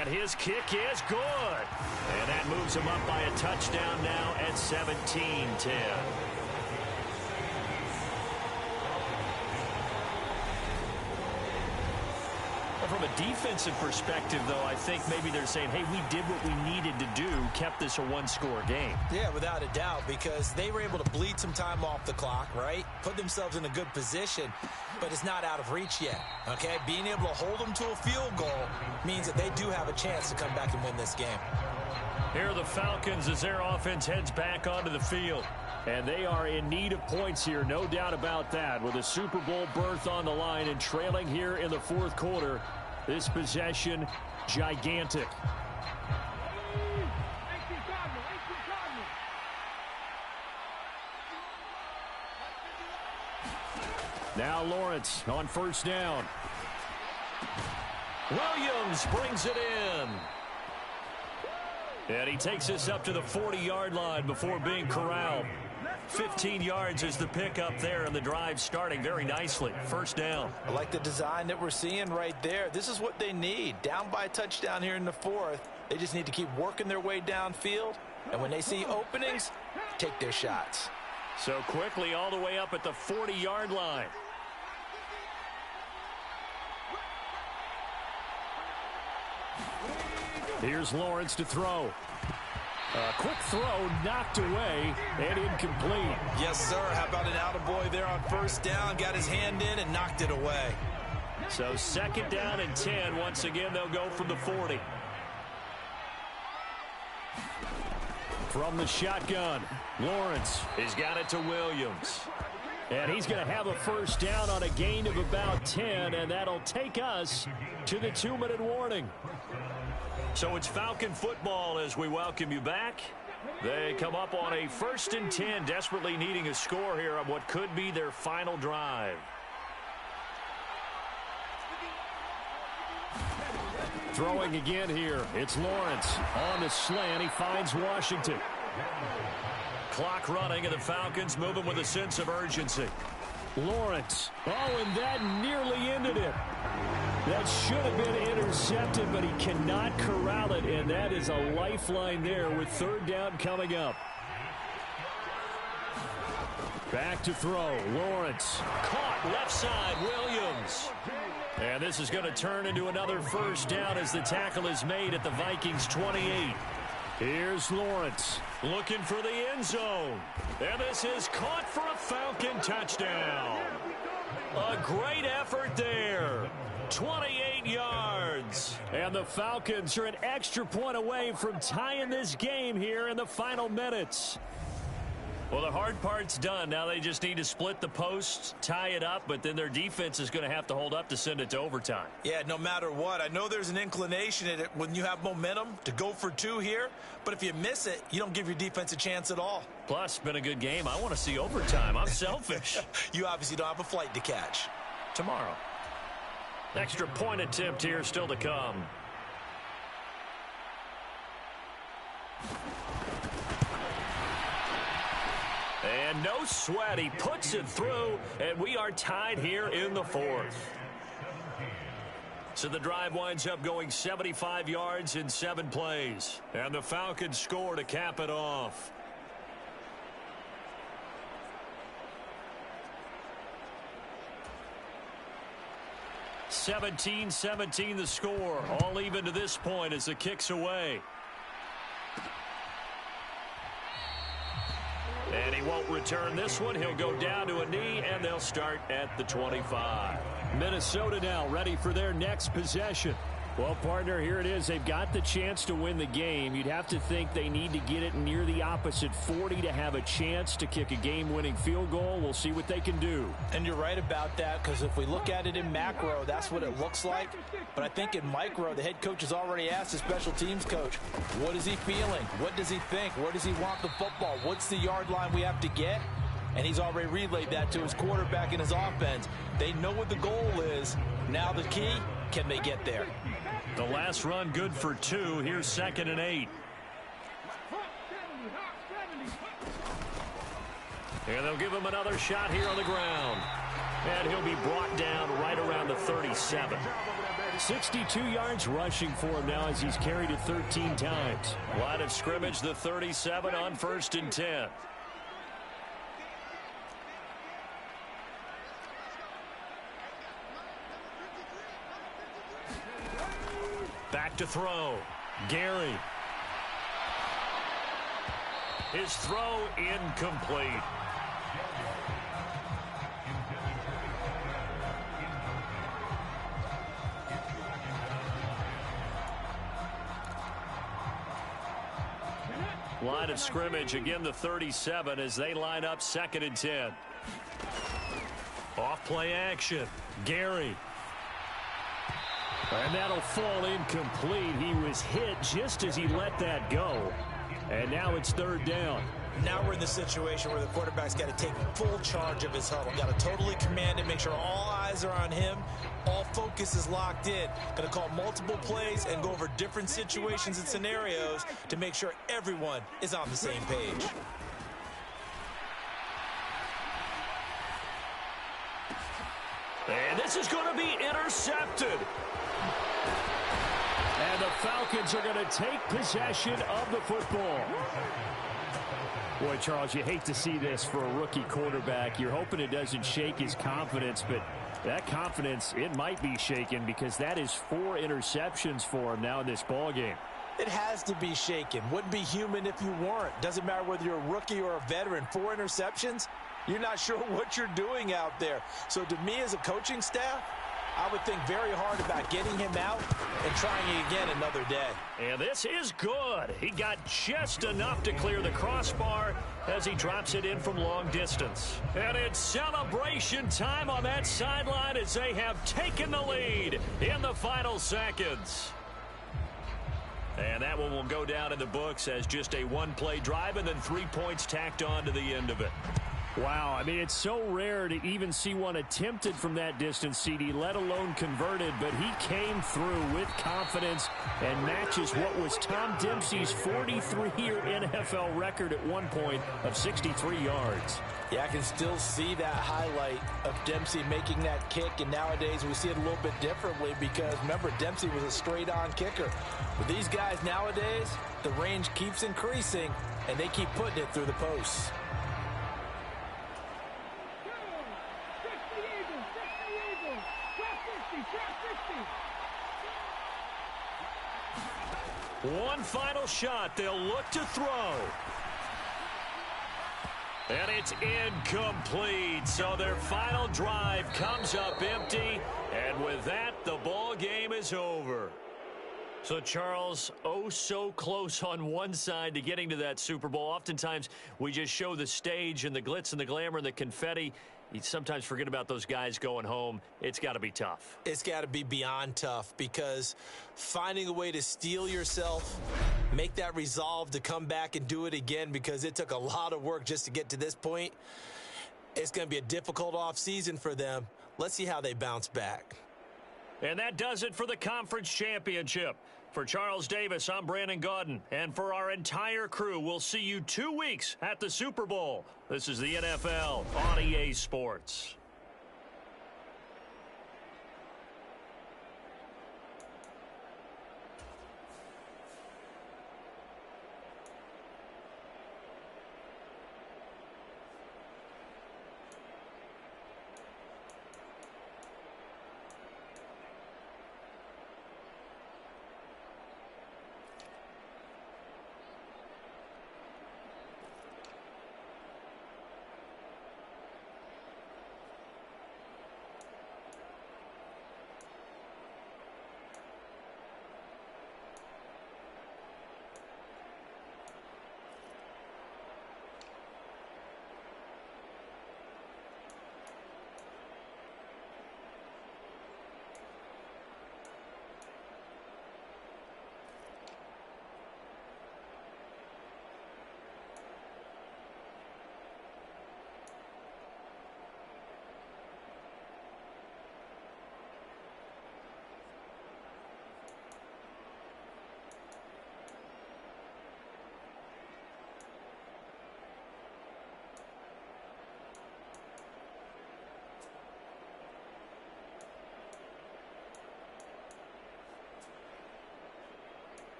And his kick is good. And that moves him up by a touchdown now at 17-10. From a defensive perspective, though, I think maybe they're saying, hey, we did what we needed to do, kept this a one-score game. Yeah, without a doubt, because they were able to bleed some time off the clock, right? Put themselves in a good position, but it's not out of reach yet, okay? Being able to hold them to a field goal means that they do have a chance to come back and win this game. Here are the Falcons as their offense heads back onto the field. And they are in need of points here, no doubt about that. With a Super Bowl berth on the line and trailing here in the 4th quarter, this possession, gigantic. Now Lawrence on 1st down. Williams brings it in. And he takes us up to the 40-yard line before being corralled. 15 yards is the pickup there, and the drive starting very nicely. First down. I like the design that we're seeing right there. This is what they need. Down by a touchdown here in the fourth. They just need to keep working their way downfield. And when they see openings, take their shots. So quickly all the way up at the 40-yard line. Here's Lawrence to throw. A quick throw knocked away and incomplete. Yes, sir. How about an attaboy there on first down? Got his hand in and knocked it away. So second down and 10. Once again, they'll go from the 40. From the shotgun, Lawrence has got it to Williams. And he's going to have a first down on a gain of about 10, and that'll take us to the 2-minute warning. So it's Falcon football as we welcome you back. They come up on a 1st and 10, desperately needing a score here on what could be their final drive. Throwing again here. It's Lawrence on the slant. He finds Washington. Clock running, and the Falcons moving with a sense of urgency. Lawrence. Oh, and that nearly ended it. That should have been intercepted, but he cannot corral it, and that is a lifeline there with third down coming up. Back to throw. Lawrence. Caught left side. Williams. And this is going to turn into another first down as the tackle is made at the Vikings 28. Here's Lawrence looking for the end zone. And this is caught for a Falcon touchdown. A great effort there. 28 yards. And the Falcons are an extra point away from tying this game here in the final minutes. Well, the hard part's done. Now they just need to split the posts, tie it up, but then their defense is going to have to hold up to send it to overtime. Yeah, no matter what. I know there's an inclination in it when you have momentum to go for two here, but if you miss it, you don't give your defense a chance at all. Plus, been a good game. I want to see overtime. I'm selfish. You obviously don't have a flight to catch. Tomorrow. Extra point attempt here still to come. And no sweat. He puts it through, and we are tied here in the fourth. So the drive winds up going 75 yards in 7 plays. And the Falcons score to cap it off. (17-17) the score. All even to this point as the kick's away. And he won't return this one. He'll go down to a knee, and they'll start at the 25. Minnesota now ready for their next possession. Well, partner, here it is. They've got the chance to win the game. You'd have to think they need to get it near the opposite 40 to have a chance to kick a game-winning field goal. We'll see what they can do. And you're right about that, because if we look at it in macro, that's what it looks like. But I think in micro, the head coach has already asked the special teams coach, what is he feeling? What does he think? Where does he want the football? What's the yard line we have to get? And he's already relayed that to his quarterback and his offense. They know what the goal is. Now the key, can they get there? The last run good for 2. Here's 2nd and 8. And they'll give him another shot here on the ground. And he'll be brought down right around the 37. 62 yards rushing for him now as he's carried it 13 times. Line of scrimmage, the 37 on 1st and 10. Back to throw. Gary. His throw incomplete. Line of scrimmage, again the 37 as they line up 2nd and 10. Off play action. Gary. And that'll fall incomplete. He was hit just as he let that go. And now it's third down. Now we're in the situation where the quarterback's got to take full charge of his huddle. Got to totally command it, make sure all eyes are on him. All focus is locked in. Going to call multiple plays and go over different situations and scenarios to make sure everyone is on the same page. And this is going to be intercepted. And the Falcons are going to take possession of the football. Boy, Charles, you hate to see this for a rookie quarterback. You're hoping it doesn't shake his confidence, but that confidence, it might be shaken because that is 4 interceptions for him now in this ballgame. It has to be shaken. Wouldn't be human if you weren't. Doesn't matter whether you're a rookie or a veteran. 4 interceptions, you're not sure what you're doing out there. So to me as a coaching staff, I would think very hard about getting him out and trying it again another day. And this is good. He got just enough to clear the crossbar as he drops it in from long distance. And it's celebration time on that sideline as they have taken the lead in the final seconds. And that one will go down in the books as just a one-play drive and then 3 points tacked on to the end of it. Wow, I mean, it's so rare to even see one attempted from that distance, CD, let alone converted, but he came through with confidence and matches what was Tom Dempsey's 43-year NFL record at one point of 63 yards. Yeah, I can still see that highlight of Dempsey making that kick, and nowadays we see it a little bit differently because, remember, Dempsey was a straight-on kicker. But these guys nowadays, the range keeps increasing, and they keep putting it through the posts. One final shot. They'll look to throw. And it's incomplete. So their final drive comes up empty. And with that, the ball game is over. So, Charles, oh so close on one side to getting to that Super Bowl. Oftentimes, we just show the stage and the glitz and the glamour and the confetti. You sometimes forget about those guys going home. It's got to be tough. It's got to be beyond tough because finding a way to steel yourself, make that resolve to come back and do it again because it took a lot of work just to get to this point. It's going to be a difficult offseason for them. Let's see how they bounce back. And that does it for the conference championship. For Charles Davis, I'm Brandon Gaudin. And for our entire crew, we'll see you 2 weeks at the Super Bowl. This is the NFL on EA Sports.